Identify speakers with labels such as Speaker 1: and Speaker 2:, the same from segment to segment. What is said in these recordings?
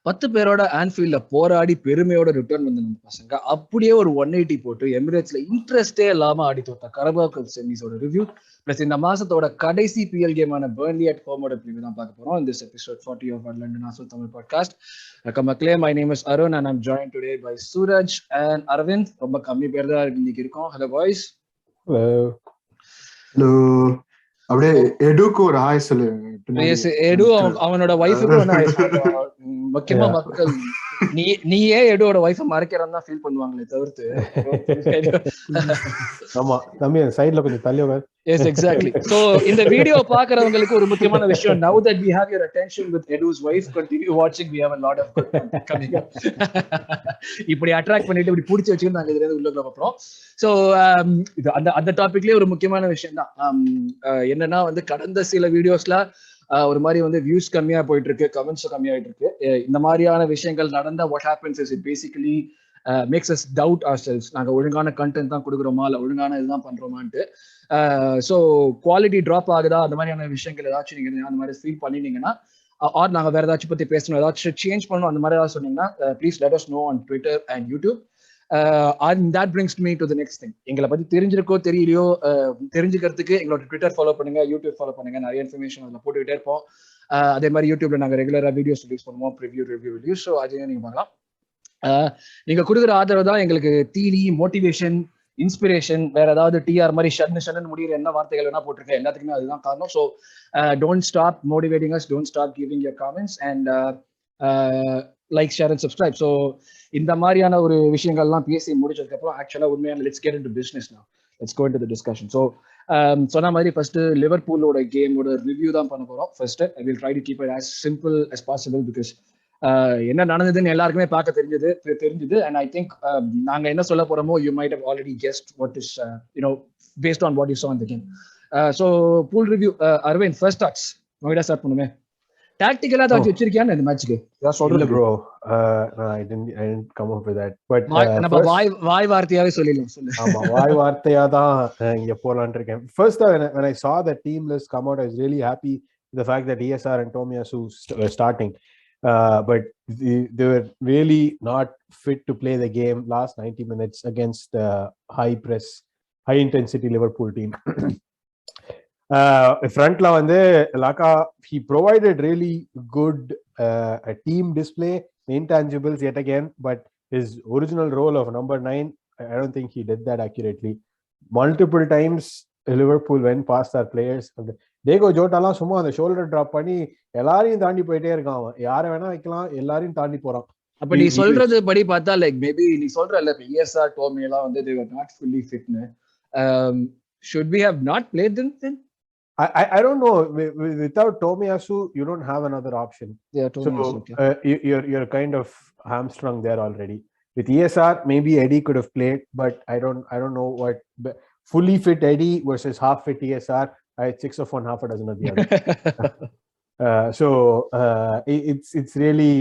Speaker 1: 10 பேரோட ஆன்ஃபீல்ட்ல போராடி பெருமையோட ரிட்டர்ன் வந்து நம்ம பசங்க அப்படியே ஒரு 180 போட்டு எமிரேட்ஸ்ல இன்ட்ரெஸ்டே இல்லாம ஆடி தோத்த கரபா கப் செமிஸோட ரிவ்யூ பிளஸ் இந்த மாசத்தோட கடைசி பிஎல் கேமான பர்ன்லி அட் ஹோமோட ரிவ்யூ தான் பார்க்க போறோம் in this episode 40 of our London National Tamil podcast. மக்களே, my name is Arun and I'm joined today by Suraj and Arvind. ரொம்ப கம்மி பேர் தான் இன்னைக்கு இருக்கோம். Hello boys.
Speaker 2: Hello. அப்படியே எடுக்கு ஒரு ஹாய் சொல்லு.
Speaker 1: எடு அவனோட வைஃபுக்கு வந்து ஹாய் சொல்லுவான். முக்கியமா மக்கள் நீயே எடுவோட வைஃப மறைக்கிறன்னு தான் ஃபீல் பண்ணுவாங்களே தவிர்த்து.
Speaker 3: ஆமா தம்பி சைடுல கொஞ்சம் தள்ளி உட்கார்.
Speaker 1: Yes, exactly. So இந்த வீடியோ பாக்குறவங்களுக்கு ஒரு முக்கியமான விஷயம், now that we have your attention with Edu's wife, continue watching, we have a lot of good content coming up. இப்படி அட்ராக்ட் பண்ணிட்டு இப்படி புடிச்சு வச்சுக்கிட்டு நாங்க இதுல உள்ள போறோம். ஸோ இது அந்த டாபிக்லயே ஒரு முக்கியமான விஷயம் தான். என்னன்னா வந்து கடந்த சில வீடியோஸ்ல ஒரு மாதிரி வந்து வியூஸ் கம்மியா போயிட்டு இருக்கு, கமெண்ட்ஸ் கம்மியாயிட்டு இருக்கு. இந்த மாதிரியான விஷயங்கள் நடந்தா what happens is it basically makes us doubt ourselves. நாங்க ஒழுங்கான கண்டென்ட் தான் கொடுக்குறோமா இல்ல ஒழுங்கான இதுதான் பண்றோமான்ட்டு. ஸோ குவாலிட்டி ட்ராப் ஆகுதா, அந்த மாதிரியான விஷயங்கள் ஏதாச்சும் நீங்க அந்த மாதிரி ஃபீல் பண்ணினீங்கன்னா, ஆர் நாங்க வேற ஏதாச்சும் பத்தி பேசணும், ஏதாச்சும் சேஞ்ச் பண்ணணும், அந்த மாதிரி ஏதாவது சொன்னீங்கன்னா please let us know on Twitter and YouTube. And that brings me to the next thing. எங்களை பத்தி தெரிஞ்சிருக்கோ தெரியலையோ, தெரிஞ்சுக்கிறதுக்கு எங்களோட ட்விட்டர் ஃபாலோ பண்ணுங்க, யூடியூப் ஃபாலோ பண்ணுங்க. நிறைய இன்ஃபர்மேஷன் அதில் போட்டுக்கிட்டே இருப்போம். அதே மாதிரி யூடியூப்ல நாங்கள் ரெகுலரா வீடியோஸ் ரிலீஸ் பண்ணுவோம், ரிவ்யூ வீடியோஸ். ஸோ அதையும் நீங்க பார்க்கலாம். நீங்க கொடுக்குற ஆதரவு தான் எங்களுக்கு தீனி, மோட்டிவேஷன், இன்ஸ்பிரேஷன். வேற ஏதாவது டிஆர் மாதிரி ஷன்னு முடிகிற என்ன வார்த்தைகள் வேணா போட்டிருக்கேன், எல்லாத்துக்குமே அதுதான் காரணம். So don't stop motivating us, don't stop giving your comments and like, share and subscribe. So இந்த மாதிரியான ஒரு விஷயங்கள்லாம் பேசி முடிச்சதுக்கு அப்புறம் ஆக்சுவலா உண்மையான let's get into business now. Let's go into the discussion. So சொன்ன மாதிரி ஃபர்ஸ்ட் லிவர்பூலோட கேமோட ரிவ்யூ தான் பண்ண போறோம். First I will try to keep it as simple as possible because என்ன நடந்ததுன்னு எல்லாருக்குமே பார்க்க தெரிஞ்சது. அண்ட் ஐ திங்க் நாங்க என்ன சொல்ல போறோமோ you might have already guessed what is based on what you saw in the game. So Pool review. Aravind, first thoughts உங்ககிட்ட ஸ்டார்ட் பண்ணுமே. டாக்டிக்கலா ஏதாச்சும் வச்சிருக்கியா இந்த மேட்ச்க்கு?
Speaker 3: இல்ல bro, I didn't come up with that, but
Speaker 1: நம்ம வாய் வார்த்தையாவே சொல்லிடலாம். சொல்லு.
Speaker 3: ஆமா, வாய் வார்த்தையா தான் இங்க போலாம்னு இருக்கேன். First when I saw the team list come out, I was really happy with the fact that ESR and Tomiyasu were starting, but they were really not fit to play the game last 90 minutes against the high press, high intensity Liverpool team. Frontla வந்து Lyca, he provided really good team display, intangibles yet again, but his original role of number 9, I don't think he did that accurately. Multiple times Liverpool went past our players. Diego Jota லாம் சும்மா அந்த shoulder drop பண்ணி எல்லாரையும் தாண்டி போயிட்டே இருக்கான். அவன் யாரை வேணா வைக்கலாம், எல்லாரையும் தாண்டி போறான்.
Speaker 1: அப்ப நீ சொல்றது படி பார்த்தா லைக் மேபி நீ சொல்றல ESR டோமி எல்லாம் வந்து they were not fully fit. Should we have not played them then?
Speaker 3: I don't know. Without Tomiyasu, you don't have another option.
Speaker 1: Yeah, Tomiyasu.
Speaker 3: So you're kind of hamstrung there already. With ESR, maybe Eddie could have played, but I don't know what fully fit Eddie versus half fit ESR. I had 6 of one, half a dozen of the other. So it's really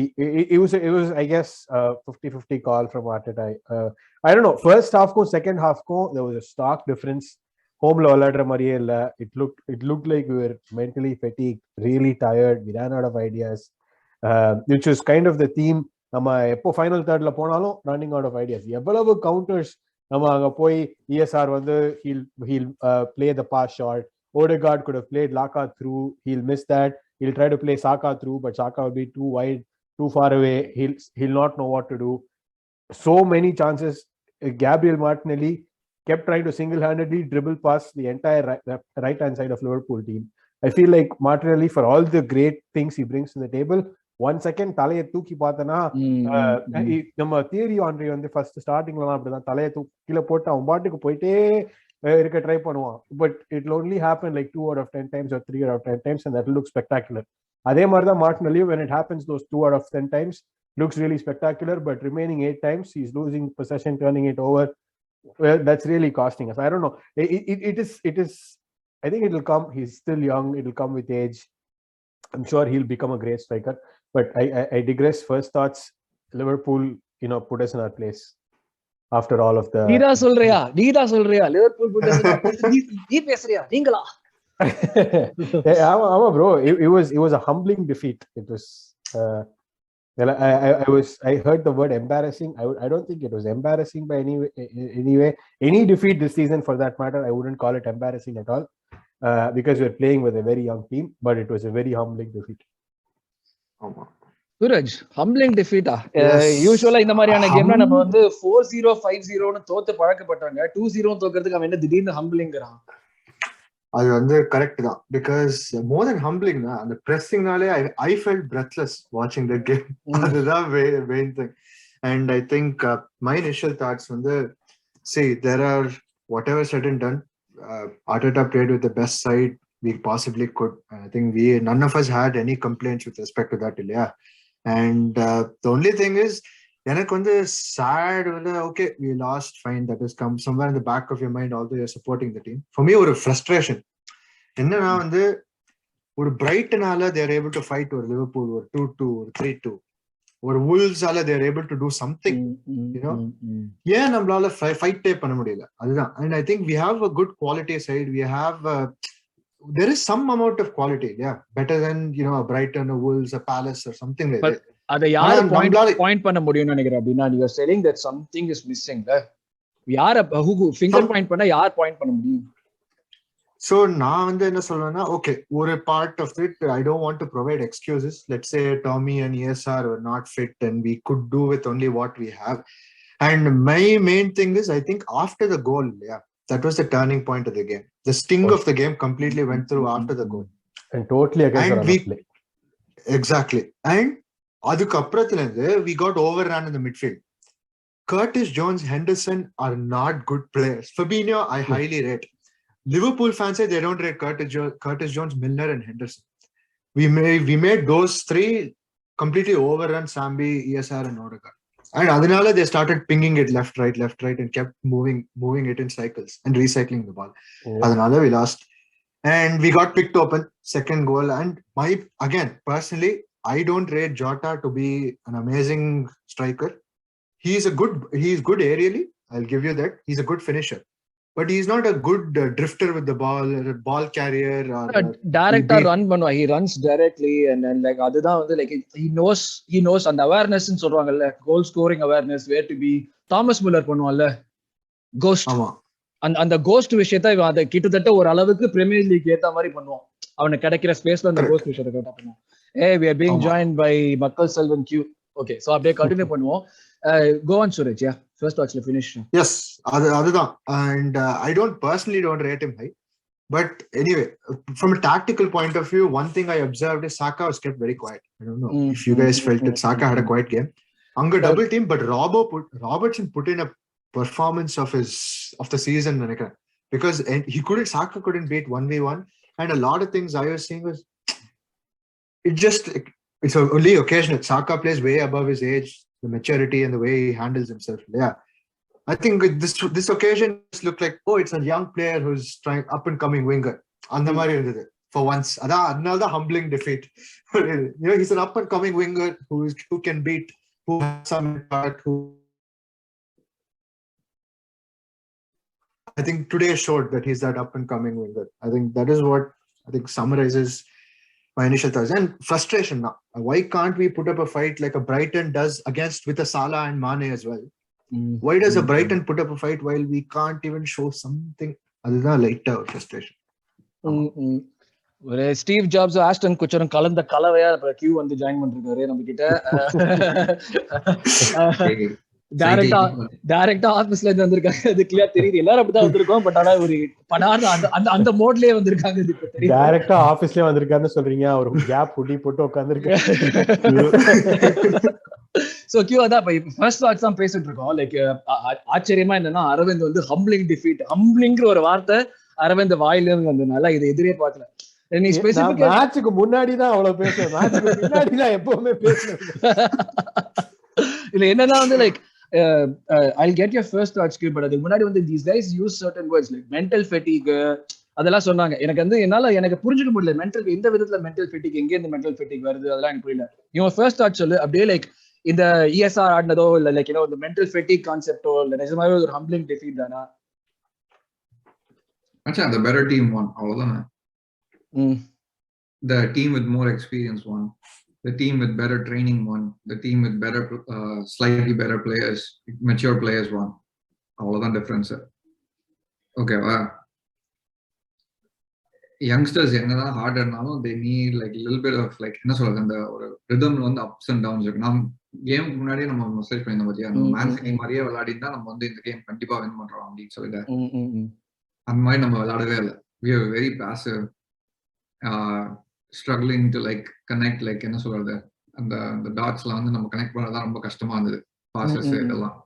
Speaker 3: it was I guess 50-50 call from Arteta. I don't know. First half ko second half ko there was a stark difference. Home விளையாடுற மாதிரியே இல்ல. It looked like we were mentally fatigued, really tired. We ran out of ideas, which was kind of the theme. நம்ம எப்போ final தேர்ட்ல போனாலும் running out of ideas. எவ்வளவு counters நம்ம அங்க போய் ESR வந்து he'll play the pass short. Odegaard could have played Lyca through. He'll miss that. He'll try to play Saka through, but Saka will be too wide, too far away. He'll not know what to do. So many chances. Gabriel Martinelli kept trying to single-handedly dribble past the entire right-hand side of Liverpool team. I feel like Martinelli, for all the great things he brings to the table, 1 second தலையை தூக்கி பார்த்தனா, நம்ம theory Andre வந்து first ஸ்டார்டிங்லாம் அப்படிதான் தலையை கீழே போட்டு அவன் பாட்டுக்கு போயிட்டே இருக்க ட்ரை பண்ணுவான். But it will only happen like 2 out of 10 times or 3 out of 10 times and that will look spectacular. அதே மாதிரி தான் Martinelli, when it happens those 2 out of 10 times looks really spectacular, but remaining 8 times he's losing possession, turning it over. Well, that's really costing us. I don't know. It is. I think it will come. He's still young. It will come with age. I'm sure he'll become a great striker. But I digress. First thoughts. Liverpool, put us in our place after all of the. நீதா சொல்றியா? Liverpool put us in our place. நீ பேசுறியா? நீங்களா? Yeah, bro. It was a humbling defeat. It was Well, I heard the word embarrassing. I don't think it was embarrassing by any way. Any defeat this season, for that matter, I wouldn't call it embarrassing at all, because we're playing with a very young team. But it was a very humbling defeat.
Speaker 1: Suraj humbling டிஃபீட்டா?
Speaker 2: Yes.
Speaker 1: யூசுவலா இந்த மாதிரியான கேம்ல நம்ம வந்து 4-0 5-0னு தோத்து பழக்கப்பட்டாங்க. 2-0 தோக்கிறதுக்கு அவன் என்ன திடீர்னு ஹம்பிளிங்கிறான்?
Speaker 2: அது வந்து கரெக்ட் தான். பிகாஸ் மோர் தென் ஹம்பிளிங் தான், அந்த பிரessingனாலே I felt breathless watching the game. அதுதான் main thing. And I think my initial thoughts வந்து, see, there are whatever said and done, Arteta played with the best side we possibly could. I think none of us had any complaints with respect to that, இல்லையா? And the only thing is, எனக்கு வந்து sad வந்து, okay, we lost, fine, that has come somewhere in the back of your mind, although you're supporting the team. For me, ஒரு frustration என்னன்னா வந்து, ஒரு பிரைட்டனால they are able to fight ஒரு Liverpool, ஒரு 2-2, ஒரு 3-2, ஒரு வூல்ஸால they are able to do something, you know. ஏன் நம்மளால ஃபைட்டே பண்ண முடியல? அதுதான். And I think we have a good quality side. We have there is some amount of quality, yeah, better than, you know, a Brighton, a Wolves, a Palace or something like that.
Speaker 1: அதை யாரு point பண்ண முடியும்னு நினைக்கிறேன் அப்படின்னா, you are saying that something is missing. யார finger point பண்ணா யார் point பண்ண முடியும்?
Speaker 2: So நான் வந்து என்ன சொல்றேன்னா, okay, ஒரு part of it, I don't want to provide excuses. Let's say Tommy and ESR were not fit and we could do with only what we have. And my main thing is, I think after the goal, yeah, that was the turning point of the game. The sting of the game completely went through after the goal.
Speaker 3: And totally against our play.
Speaker 2: Exactly. And அதுக்கு அப்புறத்துல இருந்து we got overrun in the midfield. Curtis Jones, Henderson are not good players. Fabinho, I highly rate. Liverpool fans say they don't rate Curtis Jones, Milner and Henderson. We made those three completely overrun Sambi, ESR and Odegaard. And adinala they started pinging it left, right and kept moving it in cycles and recycling the ball. Adinala we lost. And we got picked open, second goal. And again, personally, I don't rate Jota to be an amazing striker. He's good aerially, I'll give you that. He's a good finisher. But he's not a good drifter with the ball, or a ball carrier, or
Speaker 1: director run பண்ணுவா. He runs directly and like அதுதான் வந்து like he knows அந்த awareness ன்னு சொல்றாங்கல்ல, goal scoring awareness, where to be. Thomas Muller பண்ணுவான்ல cost, அந்த cost விஷயத்தை அதை கிட்டத்தட்ட ஒரு அளவுக்கு பிரீமியர் லீக் ஏத்த மாதிரி பண்ணுவான். அவனுக்கு கிடைக்கிற ஸ்பேஸ்ல அந்த கோஸ்ட் விஷயத்தை கேட்டா பண்ணுவான். We are being joined by Makkal Selvan Q. Okay, so அப்படியே கண்டினியூ பண்ணுவோம். Go on, Suraj. Yeah, first watch the finish.
Speaker 2: Yes, அதுதான். And I personally don't rate him high. But anyway, from a tactical point of view, one thing I observed is Saka was kept very quiet. I don't know if you guys felt it. Saka had a quiet game. Anga double team, but Robertson put in a performance of the season, because Saka couldn't beat 1v1, and a lot of things I was seeing was it's only occasional. Saka plays way above his age, the maturity and the way he handles himself. Yeah, I think this occasion looked like, oh, it's a young player who's trying up and coming winger. அந்த மாதிரி இருந்தது for once. அதனால தான் humbling defeat. You know, he's an up and coming winger who can beat, who has some impact, who I think today showed that he's that up and coming winger. I think that is what I think summarizes my initial thoughts. And frustration now. Why can't we put up a fight like a Brighton does with a Salah and Mane as well? Why does a Brighton put up a fight while we can't even show something? Adha lighter frustration.
Speaker 1: ஒரு Steve jobs Aston குச்சரும் கலந்த கலவையா Q வந்து join பண்ணிருக்காரு நம்ம கிட்ட. டைரக்டா ஆபீஸ்ல இருந்து வந்திருக்காங்க, அது கிளியர் தெரியுது. எல்லாரும் அப்படிதான் வந்திருக்கோம், பட் ஆனா ஒரு படாத அந்த மோட்லயே வந்திருக்காங்க.
Speaker 3: டைரக்டா ஆபீஸ்லயே வந்திருக்காருன்னு சொல்றீங்க, ஒரு கேப் புடி போட்டு உட்கார்ந்திருக்காரு.
Speaker 1: சோ கியூ அதான் ஃபர்ஸ்ட் வாட்ச் தான் பேசிட்டு இருக்கோம். லைக் ஆச்சரியமா என்னன்னா, அரவிந்த் வந்து ஹம்பிளிங் டிஃபீட், ஹம்பிளிங்கிற ஒரு வார்த்தை அரவிந்த் வாயில இருந்து வந்ததுனால இதை எதிரே பார்க்கல. நீ ஸ்பெசிபிக்கா
Speaker 3: மேட்ச்க்கு முன்னாடி தான் அவ்வளவு பேசுறேன், மேட்ச்க்கு பின்னாடி தான் எப்பவுமே பேசுறேன்.
Speaker 1: இல்ல என்னன்னா வந்து like I'll get your first thoughts, but அதுக்கு முன்னாடி வந்து these guys use certain words like mental fatigue அதெல்லாம் சொன்னாங்க. எனக்கு புரிஞ்சுக்க முடியல மென்டல் எந்த விதத்துல மென்டல் ஃபெட்டிக், எங்க இருந்து மென்டல் ஃபெட்டிக் வருது, அதெல்லாம் எனக்கு புரியல. இவன் ஃபர்ஸ்ட் தாட் சொல்லு. அப்படியே லைக் இந்த இஎஸ்ஆர் ஆடினதோ இல்ல லைக் இந்த மென்டல் ஃபெட்டிக் கான்செப்டோ இல்ல நிஜமாவே ஒரு ஹம்பிளிங் டிஃபீட் தானா?
Speaker 4: Actually, the better team won. அவ்வளவுதானே. The team with more experience won. The team with better training won. The team with better, slightly better players, mature players won. அவ்வளவுதான் difference. ஓகேவா? Youngsters என்னதான் heart இருந்தாலும் they need like a little bit of like என்ன சொல்றது, அந்த ஒரு ரிதம்ல வந்து ups and downs இருக்கு. நம்ம கேமுக்கு முன்னாடியே நம்ம மெசேஜ் பண்ணியிருந்தோம் பாத்தியா, நம்ம மேன் சிட்டி மாதிரியே விளையாடினா நம்ம வந்து இந்த கேம் கண்டிப்பா வின் பண்றோம் அப்படின்னு சொல்லிட்டு அந்த மாதிரி நம்ம விளையாடவே இல்லை. we are very passive, struggling to like connect, like என்ன சொல்றது, அந்த அந்த டாட்ஸ்ல வந்து நம்ம கனெக்ட் பண்ணதான் ரொம்ப கஷ்டமா இருந்தது, பாசஸ் இதெல்லாம்.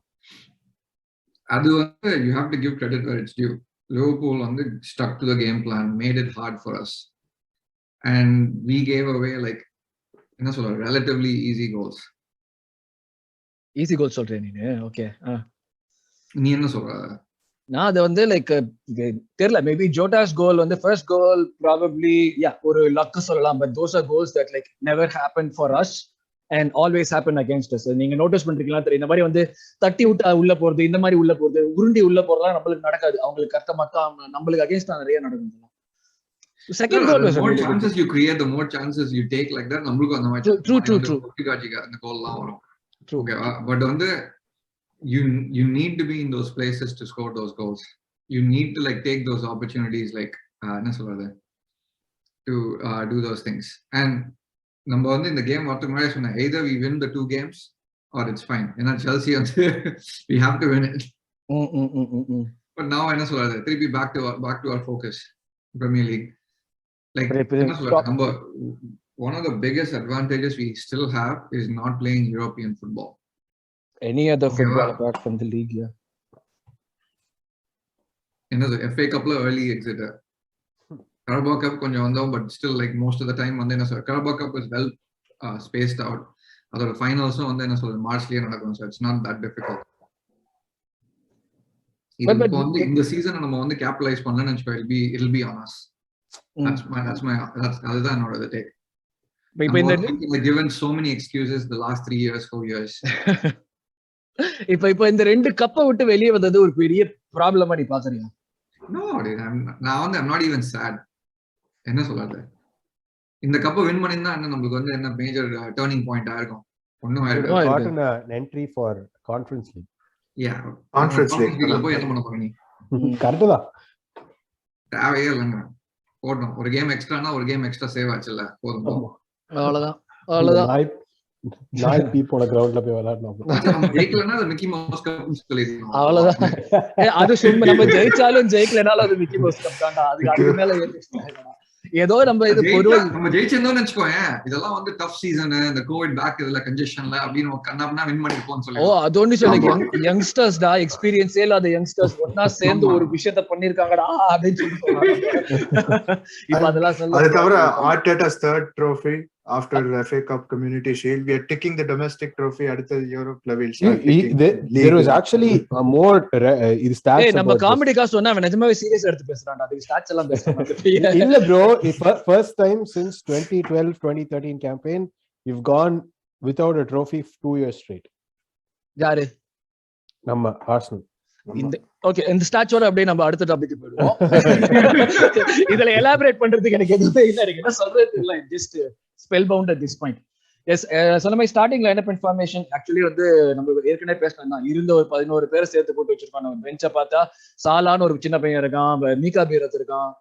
Speaker 4: அது வந்து you have to give credit where it's due. Liverpool வந்து stuck to the game plan, made it hard for us, and we gave away like என்ன சொல்ற relatively easy goals.
Speaker 1: ஈஸி கோல் சொல்றேன் நீ? ஓகே,
Speaker 4: நீ என்ன சொல்ற?
Speaker 1: நான் அது வந்து லைக் தெரியல, மேபி ஜோட்டாஸ் கோல் வந்து ஃபர்ஸ்ட் கோல் ப்ராபப்லி ஒரு லக் சொல்லலாம், but those are goals that like never happen for us and always happen against us. நீங்க நோட்டீஸ் பண்றீங்களா தெரியும், இந்த மாதிரி வந்து தட்டி விட்டு உள்ள போறது, இந்த மாதிரி உள்ள போறது, உருண்டி உள்ள போறதெல்லாம் நம்மளுக்கு நடக்காது, அவங்களுக்கு கரெக்டா நம்மளுக்கு அகைன்ஸ்ட் நிறைய நடக்கும். Second goal
Speaker 4: the more chances you create, the more chances you take like that. நம்மளுக்கு அந்த மாதிரி
Speaker 1: true
Speaker 4: காட்சிக்கு அந்த கோல்லாம் வரும். ஓகேவா? பட் வந்து you need to be in those places to score those goals. You need to like take those opportunities, like என்ன சொல்றது, to do those things. And நம்ம வந்து இந்த கேம் வரதுக்கு முன்னாடி சொன்னேன், either we win the 2 games or it's fine. ஏன்னா Chelsea வந்து we have to win it. But now என்ன சொல்றது, திருப்பி back to our focus, Premier League. Like என்ன சொல்றது, நம்ம one of the biggest advantages we still have is not playing European football.
Speaker 1: Any other football apart from the league, yeah.
Speaker 4: என்னது FA Cupல early exit, Carabao Cup கொஞ்சம் வந்தோம், but still like most of the time வந்து என்ன சொல்ற, Carabao Cup is well spaced out. அதோட ஃபைனல்ஸும் வந்து என்ன சொல்றது மார்ச்லயே நடக்கும், so it's not that difficult. இப்போ வந்து இந்த சீசனை நம்ம வந்து கேபிட்டலைஸ் பண்ணலன்னு வெச்சுக்கோ, it'll be on us. அதுதான் என்னோட டேக். இப்போ இந்த given so many excuses the last 3 years 4 years.
Speaker 1: இப்போ இந்த ரெண்டு கப்பை விட்டு வெளியே வந்தது ஒரு பெரிய ப்ராப்ளமா நீ பாக்குறியா?
Speaker 4: No, dude, I'm not even sad. என்ன சொல்றது, இந்த கப்பை வின் பண்ணிருந்தா என்ன நம்மளுக்கு வந்து என்ன மேஜர் டர்னிங் பாயிண்ட் ஆயிருக்கும்? ஒண்ணும் ஆயிருக்காது.
Speaker 3: gotten an entry for conference league.
Speaker 4: Yeah, conference league போய் என்ன பண்ண போற நீ?
Speaker 3: கரெக்ட் தான்,
Speaker 4: தேவையே இல்லைங்க. போடணும், ஒரு கேம் எக்ஸ்ட்ரானா ஒரு கேம் எக்ஸ்ட்ரா சேவ் ஆச்சுல்ல, போதும்.
Speaker 1: அவ்வளவுதான்
Speaker 3: நாய் பீப்போட கிரவுண்ட்ல போய் விளையாடணும்.
Speaker 4: நம்ம ஜெயிக்கலன்னா அது மிக்கி மவுஸ் கப்னு சொல்லிடணும்.
Speaker 1: அவ்வளவுதான். அது சும்மா நம்ம ஜெயிச்சாலும் ஜெயிக்கலனாலும் அது மிக்கி மவுஸ் கப் தான்டா. அதுக்கு மேல ஏதோ நம்ம இது பொதுவா
Speaker 4: நம்ம ஜெயிச்சிருந்தோம்னு வெச்சுக்கோங்க, இதெல்லாம் வந்து டஃப் சீசன், இந்த கோவிட் பேக் இதுல கன்ஜெஷன்ல அப்படின்னு கண்ணாப்னா வின் பண்ணிருப்போம்னு சொல்லி.
Speaker 1: அது ஒண்ணு சொல்லுங்க, யங்ஸ்டர்ஸ் டா, எக்ஸ்பீரியன்ஸே இல்லாத யங்ஸ்டர்ஸ் ஒண்ணா சேர்ந்து ஒரு விஷயத்தை பண்ணிருக்காங்கடா அப்படின்னு சொல்லுவாங்க. இப்ப அதெல்லாம் சொல்ல,
Speaker 2: அது தவிர Arteta's third trophy after the FA Cup Community Shield, we are ticking the domestic trophy at the Europe level.
Speaker 3: There was actually a more stats.
Speaker 1: நம்ம காமெடி காசு சொன்னா அவன் நிஜமாவே சீரியஸ் எடுத்து பேசுறான்டா, அதுக்கு ஸ்டாட்ஸ் எல்லாம் பேசுறான்.
Speaker 3: இல்ல bro, first time since 2012-2013 campaign you've gone without a trophy 2 years straight.
Speaker 1: யாரு?
Speaker 3: நம்ம Arsenal.
Speaker 1: ஓகே, இந்த ஸ்டாட்சோட அப்படியே நம்ம அடுத்த டாபிக் போயிடுவோம். இதுல எலாபரேட் பண்றதுக்கு எனக்கு எதுவுமே இல்ல, எனக்கு என்ன சொல்றது இல்ல, just spellbound at this point. Yes, சொன்ன மாதிரி ஸ்டார்டிங் லைனப் இன்ஃபர்மேஷன் ஆக்சுவலி வந்து நம்ம ஏற்கனவே பேசலாம் தான், இருந்த ஒரு 11 பேரை சேர்த்து போட்டு வச்சிருக்கோம். நம்ம பெஞ்சை பார்த்தா சாலான்னு ஒரு சின்ன பையன் இருக்கான், மீகா பீரத் இருக்கான்,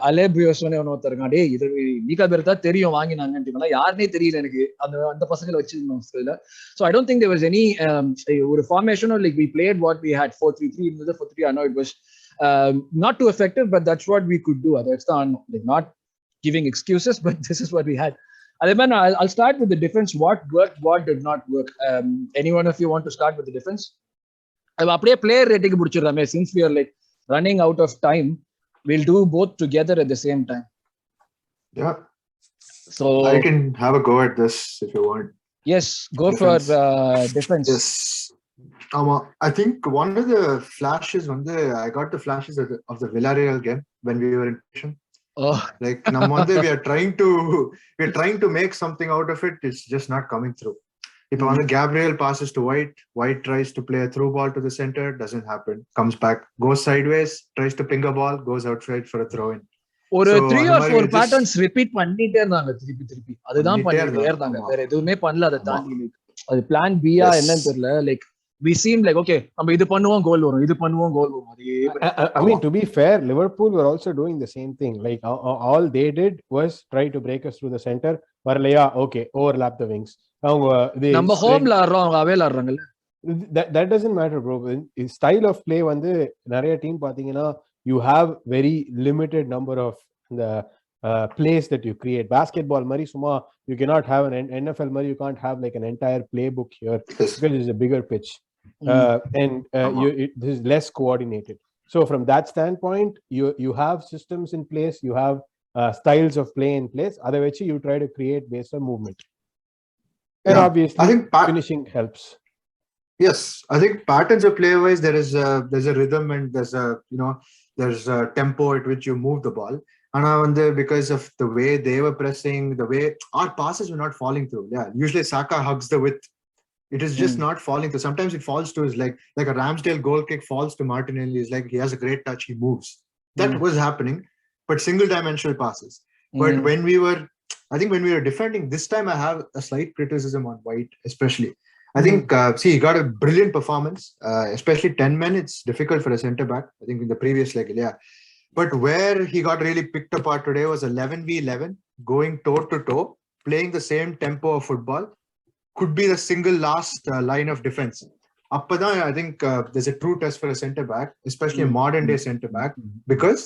Speaker 1: அலேபியோஸ்னு ஒருத்தர் இருக்கான். டே இது மீகா பீரத் தான் தெரியும் வாங்கினாங்கன்னு, யாருனே தெரியல எனக்கு, அந்த பசங்களை வச்சிருந்தோம். So I don't think there was any ஒரு formation or like we played what we had 4-3-3 in the 4-3. I know it was not too effective, but that's what we could do. That's like not giving excuses, but this is what we had. Además, I'll start with the difference. What worked, what did not work. Any one of you want to start with the difference? அப்படியே player rating முடிச்சிடலாமே, since we are like running out of time, we'll do both together at the same time.
Speaker 2: Yeah.
Speaker 1: So
Speaker 2: I can have a go at this if you want.
Speaker 1: Yes, go defense. For defense.
Speaker 2: Yes. I think one of the flashes, I got the flashes of the Villarreal game when we were in Mission.
Speaker 1: Oh,
Speaker 2: like we are trying to make something out of it. It's just not coming through. If Gabriel passes to White tries to play a through ball to the center, doesn't happen. Comes back, goes sideways, tries to ping a ball, goes outside for a throw in.
Speaker 1: ஒரு
Speaker 2: So,
Speaker 1: 3
Speaker 2: அந்த
Speaker 1: or
Speaker 2: மாதிரி
Speaker 1: 4
Speaker 2: just
Speaker 1: patterns repeat பண்ணிட்டே இருந்தாங்க திருப்பி அதுதான்
Speaker 2: பண்ணிட்டே
Speaker 1: பண்ணிட்டே
Speaker 2: இருந்தாங்க.
Speaker 1: இருந்தாங்க.
Speaker 2: ஆமா.
Speaker 1: வேற எதுவுமே பண்ணல. அதை
Speaker 2: ஆமா.
Speaker 1: தாண்டி like அது பிளான் பியா
Speaker 2: Yes.
Speaker 1: என்னன்னு தெரியல. Like we seem like okay நம்ம இது பண்ணுவோம் கோல் வரும், இது பண்ணுவோம் கோல் வரும். அதே
Speaker 3: I mean, to be fair, Liverpool were also doing the same thing. Like all they did was try to break us through the center. Varlaya, okay, overlap the wings.
Speaker 1: நம்ம ஹோம்ல ஆடுறோம், அவங்க அவேல ஆடுறாங்கல்ல.
Speaker 3: That doesn't matter, bro. Style of play வந்து நிறைய team பாத்தீங்கன்னா you have very limited number of the plays that you create. Basketball mari suma you cannot have an NFL mari, you can't have like an entire playbook here because it's a bigger pitch. This is less coordinated. So from that standpoint, you have systems in place, you have styles of play in place. Other which you try to create based on movement. And obviously, I think finishing helps.
Speaker 2: Yes, I think patterns of play wise there's a rhythm and there's a tempo at which you move the ball. And because of the way they were pressing, the way our passes were not falling through. Yeah, usually Saka hugs the width. It is just not falling through. Sometimes it falls to his like a Ramsdale goal kick falls to Martinelli. It's like he has a great touch, he moves. That was happening, but single dimensional passes. But when we were defending this time, I have a slight criticism on White, especially. I think he got a brilliant performance, especially 10 men. It's difficult for a centre back. I think in the previous leg, yeah. But where he got really picked apart today was 11v11, going toe to toe, playing the same tempo of football. Could be the single last line of defense. Appada, I think there's a true test for a centre back, especially a modern day centre back, because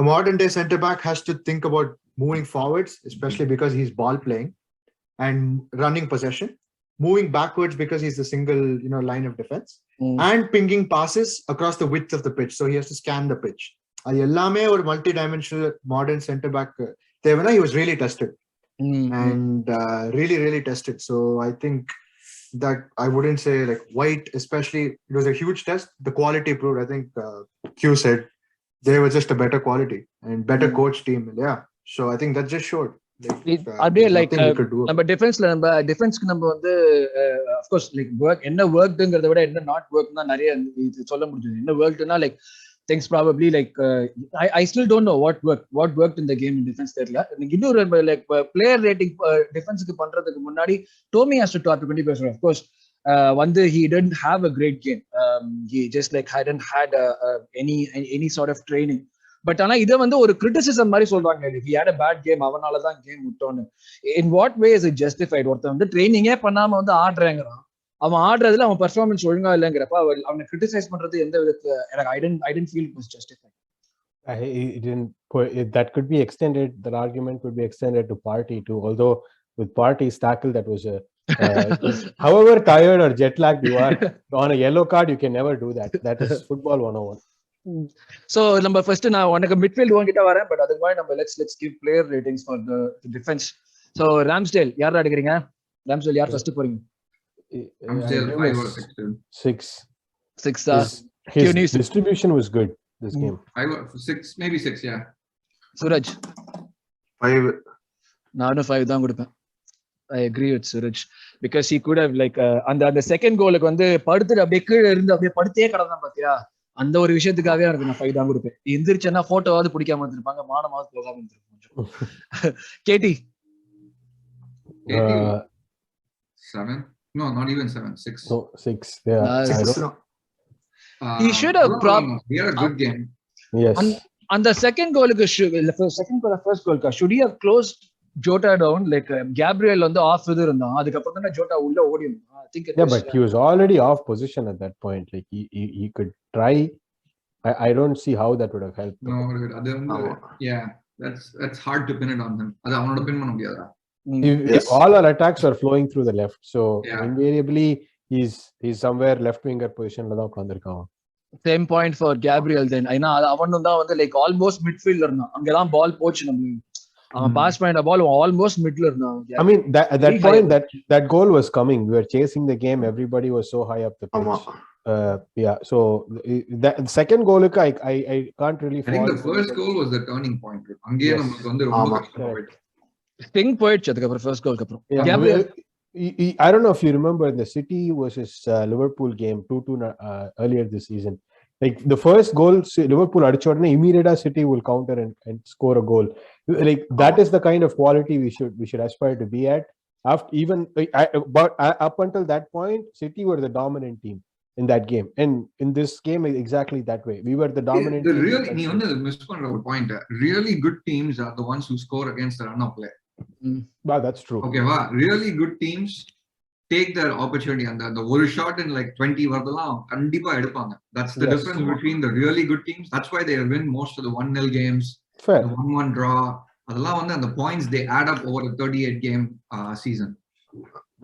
Speaker 2: a modern day centre back has to think about moving forwards, especially because he's ball playing and running possession, moving backwards because he's the single line of defense, and pinging passes across the width of the pitch. So he has to scan the pitch. Ayellame or multi-dimensional modern centre back. He was really tested. And really tested. So I think that I wouldn't say like White, especially, it was a huge test. The quality proved. I think Q said they were just a better quality and better coach team. Yeah. So I think that just showed.
Speaker 1: அப்படியே like நம்ம டிஃபென்ஸ்ல டிஃபென்ஸ்க்கு நம்ம வந்து of course like என்ன ஒர்க்ங்கிறத விட என்ன not work தான் நிறைய சொல்ல முடிஞ்சது. என்ன ஒர்க்னா like things probably like I still don't know what worked in the game in defense தெரியல. இன்னொரு like player rating defense க்கு பண்றதுக்கு முன்னாடி Tommy has to talk பண்ணி பேசுறோம். Of course he didn't have a great game. He just like hadn't had any sort of training. But ஆனா இதை வந்து ஒரு கிரிட்டிசிசம் மாதிரி சொல்றாங்க. he had a bad game, அவனால தான் game விட்டோன்னு. In what way is it justified? ஒருத்தன் வந்து ட்ரைனிங்கே பண்ணாம வந்து ஆடுறேங்கிறான், அவன் ஆடுறதுல அவன் பெர்ஃபார்மன்ஸ் ஒழுங்கா இல்லைங்கிறப்ப அவனை கிரிட்டிசைஸ் பண்றது எந்த விதத்துல எனக்கு I didn't feel it was justified.
Speaker 3: That could be extended. That argument could be extended to Partey too. Although with Partey's tackle, that was however tired or jet lagged you are, on a yellow card you can never do that. That is football 101.
Speaker 1: So நம்ம first நான் உனக்கு midfield வாங்கிட்ட வரேன். But அதுக்கு முன்னாடி நம்ம let's give player ratings for the defense. So Ramsdale யார் எடுக்கிறீங்க? Ramsdale யார் ஃபர்ஸ்ட் போறீங்க?
Speaker 4: Ramsdale 5 or 6.
Speaker 3: 6. His distribution was good this game.
Speaker 4: 6, maybe 6, yeah.
Speaker 1: Suraj
Speaker 2: 5.
Speaker 1: நானும் 5 தான் கொடுப்பேன். I agree with Suraj because he could have like அந்த second கோலுக்கு வந்து படுத்துட்டு அப்படியே கீழே இருந்து அப்படியே படுத்தே கிடந்தான் பாத்தியா, அந்த ஒரு விஷயத்துக்காகவே எனக்கு நான் 5 தான் கொடுப்பேன். எந்திரிச்சேன்னா போட்டோவாவது பிடிக்காம இருந்திருப்பாங்க, மானமாவது போகாம இருந்திருக்கும். கேடி
Speaker 4: 7. No, not even 7. 6.
Speaker 3: So 6. Yeah.
Speaker 2: 6.
Speaker 1: He should have
Speaker 4: he had a good game.
Speaker 3: Yes.
Speaker 1: And the second goal, first goal, should he have closed Jota down? Like Gabriel on the off இது இருந்தான், அதுக்கப்புறம் தானே Jota உள்ள ஓடி இருந்தான். I think
Speaker 3: but he was already off position at that point. Like he could try. I don't see how that would have helped.
Speaker 4: No, yeah, that's hard to pin it on him. அது அவனோட பின் பண்ண முடியாதா?
Speaker 3: All our attacks are flowing through the left, so invariably he's somewhere left winger position la da ukandirukkan.
Speaker 1: Same point for Gabriel then. Aina அவனும் தான் வந்து like almost midfielder இருந்தான், அங்க தான் பால் போச்சு நம்மளுக்கு. அவன் பாஸ் பண்ண பால் almost midல இருந்தான்.
Speaker 3: I mean at that point that goal was coming, we were chasing the game, everybody was so high up the pitch. Yeah, so the second goal I can't really
Speaker 4: I think the first goal was the turning point. அங்கேயே நமக்கு வந்து ரொம்ப கஷ்டமாயிடுச்சு.
Speaker 1: Sting போயிடுச்சு அதுக்கப்புறம் first கோலுக்கு அப்புறம். Gabriel,
Speaker 3: I don't know if you remember the City versus Liverpool game 2-2 earlier this season. Like the first goal Liverpool adicha odane immediately City will counter and score a goal. Like that is the kind of quality we should aspire to be at. After up until that point, City were the dominant team in that game, and in this game exactly that way. We were the dominant team.
Speaker 4: Really, you miss one point. Really good teams are the ones who score against the run of play.
Speaker 3: That's true.
Speaker 4: Okay, really good teams take their opportunity and the one shot in like 20 வரதெல்லாம் கண்டிப்பா எடுப்பாங்க. That's the difference between the really good teams. That's why they win most of the 1-0 games.
Speaker 3: Fair.
Speaker 4: The 1-1 draw. அதெல்லாம் வந்து அந்த points they add up over a 38 game season.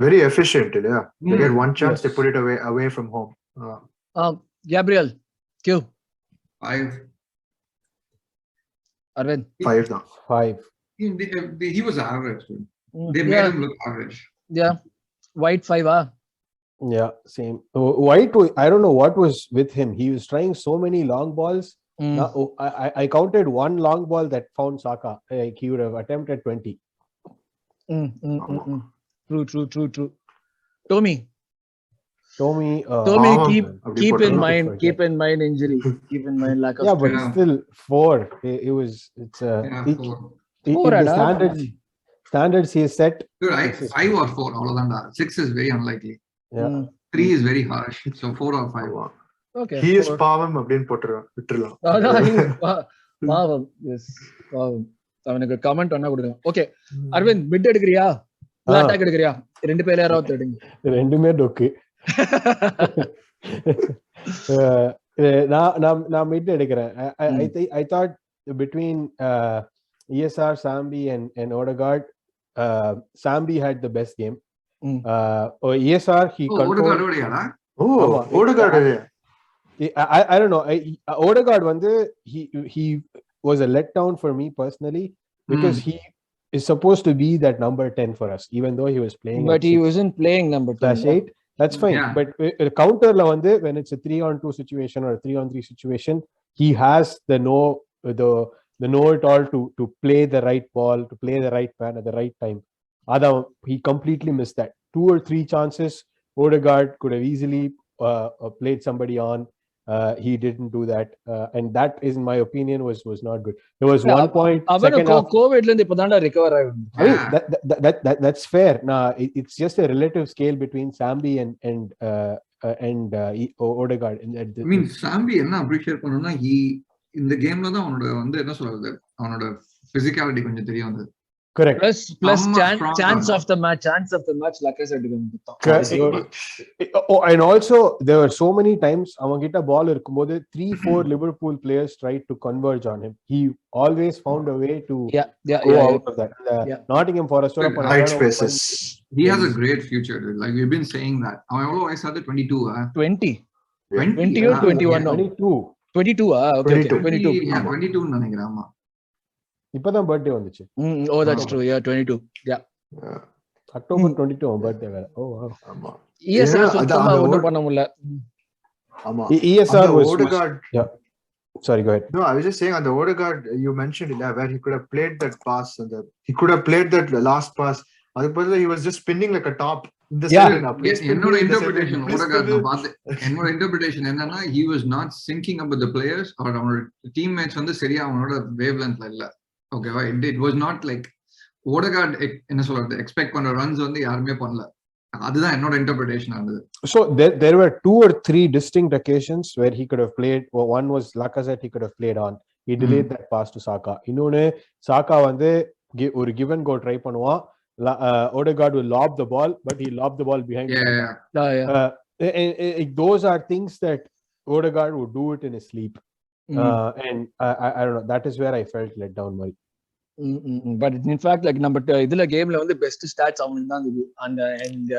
Speaker 2: Very efficient, yeah. They get one chance, they put it away from home.
Speaker 1: Gabriel, Q.
Speaker 4: 5.
Speaker 1: Arvind.
Speaker 2: 5 now.
Speaker 3: 5.
Speaker 4: He was average. They made him look average.
Speaker 1: Yeah. White 5,
Speaker 3: Yeah, same. White, I don't know what was with him. He was trying so many long balls. I counted one long ball that found Saka. Like he would have attempted 20.
Speaker 1: True. Tommy, keep in mind injury. Keep in mind lack of.
Speaker 3: Yeah, but still 4. It's the standards he set.
Speaker 4: Dude, 5 or 4, all of them. 6 is very unlikely.
Speaker 3: Yeah.
Speaker 4: 3 is very harsh. So 4 or 5.
Speaker 1: Okay.
Speaker 2: He is Pavan அப்படின்னு விட்டுறலாம்.
Speaker 1: Pavan. Yes. Pavan. அவனுக்கு comment பண்ணா கொடுங்க. Okay. Aravind mid எடுக்கறியா? இல்ல attack எடுக்கறியா? ரெண்டு பேர்ல யாராவது எடுங்க.
Speaker 3: ரெண்டுமே டொக்கு. நான் மிட் எடுக்கிறேன். I thought between ESR, Sambi and Odegaard, Sambi had the best game. ESR he controlled.
Speaker 2: Odegaard.
Speaker 3: I don't know. Odegaard he was a letdown for me personally because he is supposed to be that number 10 for us, even though he was playing.
Speaker 1: But he wasn't playing number 10.
Speaker 3: That's fine. Yeah. But counter la when it's a 3-on-2 situation or a 3-on-3 situation, he has the know-it-all to play the right ball, to play the right man at the right time. He completely missed that. 2 or 3 chances, Odegaard could have easily played somebody on. He didn't do that, and that is, in my opinion, was not good. There was one point.
Speaker 1: COVID la ipodanda recover
Speaker 3: that's fair. It's just a relative scale between Sambi and Odegaard.
Speaker 4: I mean, Sambi enna appreciate பண்ணனும்னா he இந்த கேம்ல தான் அவனோட வந்து என்ன சொல்றது, அவனோட physicality கொஞ்சம் தெரிய வந்தது.
Speaker 3: Correct.
Speaker 1: Plus chance of the match like I said.
Speaker 3: And also there were so many times avangita ball irukumbodhu 3-4 Liverpool players tried to converge on him. He always found a way to go out of that. Nottingham Forest
Speaker 2: right spaces.
Speaker 4: He has a great future, dude. Like we've been saying that. I saw the 22
Speaker 1: 20 or 21 22 okay 22
Speaker 4: yeah 22 ன்னு நினைக்கிறேன். ஆமா,
Speaker 3: இப்பதான் birthday வந்துச்சு.
Speaker 1: Oh, that's true. Yeah, 22. Yeah.
Speaker 3: October 22 birthday வேற. Oh wow.
Speaker 2: ஆமா.
Speaker 1: ESR சுத்தமா ஒண்ணும் பண்ண முடியல.
Speaker 2: ஆமா.
Speaker 3: ESR was Odegaard. Yeah. Sorry, go ahead.
Speaker 2: No, I was just saying on the Odegaard you mentioned where he could have played that pass and he could have played that last pass. அதுக்கு பதிலா he was just spinning like a top.
Speaker 4: என்னோட interpretation என்னன்னா he was not syncing up with the players, or அவனோட teammates வந்து சரியா அவனோட wave லென்த்ல இல்ல. ஓகேவா, it was not like Odegaard என்ன சொல்றது எக்ஸ்பெக்ட் பண்ற ரன்ஸ் வந்து யாருமே பண்ணல. அதுதான் என்னோட இன்டர்பிரேஷன் ஆனது.
Speaker 3: So there were 2 or 3 distinct occasions where he could have played. One was Lacazette he could have played on. He delayed that pass to Saka. இன்னொன்னு Saka வந்து ஒரு give and go ட்ரை பண்ணுவான். Odegaard will lob the ball, but he lobbed the ball behind. Those are things that Odegaard would do it in his sleep. And I don't know, that is where I felt let down, Mari.
Speaker 1: But in fact, like number இதுல கேம்ல வந்து best stats அவனுக்கு தான் இருந்தது. and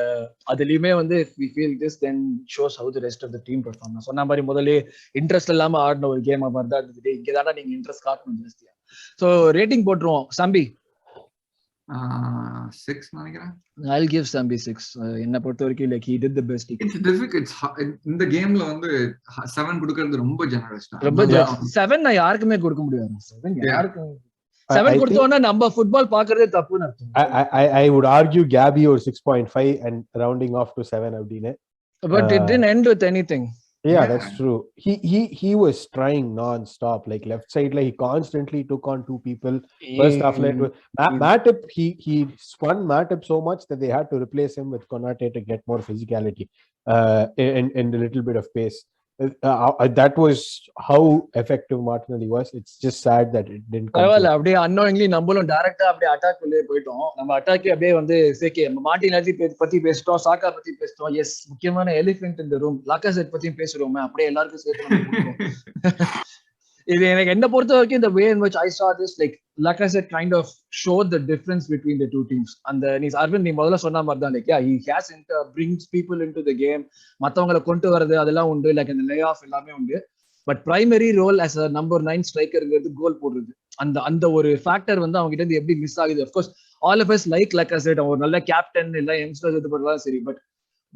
Speaker 1: அதுலயுமே வந்து if we feel this then shows how the rest of the team perform. சொன்ன மாதிரி முதல்ல இன்ட்ரெஸ்ட் இல்லாம ஆடின ஒரு கேம் மாதிரி தான் இருந்தது. இங்க தானே நீங்க இன்ட்ரெஸ்ட் காட்டணும் ஜாஸ்தியா. சோ ரேட்டிங் போட்டுருவோம். Sambi
Speaker 4: 6 நினைக்கிறேன்.
Speaker 1: I'll give Sambi 6. என்ன பொறுத்த வரைக்கும் like he did the best.
Speaker 4: It's difficult. இந்த கேம்ல வந்து 7 கொடுக்கிறது ரொம்ப ஜெனரஸ்.
Speaker 1: 7 நான் யாருக்குமே கொடுக்க முடியாது. 7 யாருக்கும் 7 கொடுத்தோம்னா நம்ம ஃபுட்பால் பார்க்கறதே தப்புன்னு அர்த்தம்.
Speaker 3: I would argue Gabby or 6.5 and rounding off to 7 அப்படினே.
Speaker 1: But it didn't end with anything.
Speaker 3: Yeah, that's true. He was trying non-stop. Like left side, like he constantly took on two people. First half, like Matip, he spun Matip so much that they had to replace him with Konate to get more physicality and a little bit of pace. That was how effective Martinelli was. It's just sad that it didn't come.
Speaker 1: பரவாயில்ல, அப்படியே annoyingly நம்மளும் டைரக்டா அப்படியே attack உள்ளே போயிட்டோம். நம்ம அட்டாக்கே அப்படியே வந்து சேகே மார்டினெல்லி பத்தி பேசிட்டோம், சாக்கா பத்தி பேசிட்டோம். எஸ், முக்கியமான எலிஃபென்ட் இந்த ரூம் லாக்காசெட் பத்தியும் பேசுறோமே, அப்படியே எல்லாருக்கும் சேர்த்து. இது எனக்கு என்ன பொறுத்த வரைக்கும் இந்த வே இன் which I saw this, like Lacazette kind of showed the difference between the two teams. அந்த அரவிந்த் நீ முதல்ல சொன்ன மாதிரி தான், like yeah, he has brings people into the game, மத்தவங்களை கொண்டு வரது அதெல்லாம் உண்டு, லைக் அந்த லே ஆஃப் எல்லாமே உண்டு. But primary role as a number 9 ஸ்ட்ரைக்கர்ங்கிறது கோல் போடுறது, அந்த ஒரு ஃபேக்டர் வந்து அவங்க கிட்ட இருந்து எப்படி மிஸ் ஆகுது. Of course all of us like Lacazette, ஒரு நல்ல கேப்டன் இல்லை யங்ஸ்டர்ஸ் இது பண்ணலாம் சரி, பட்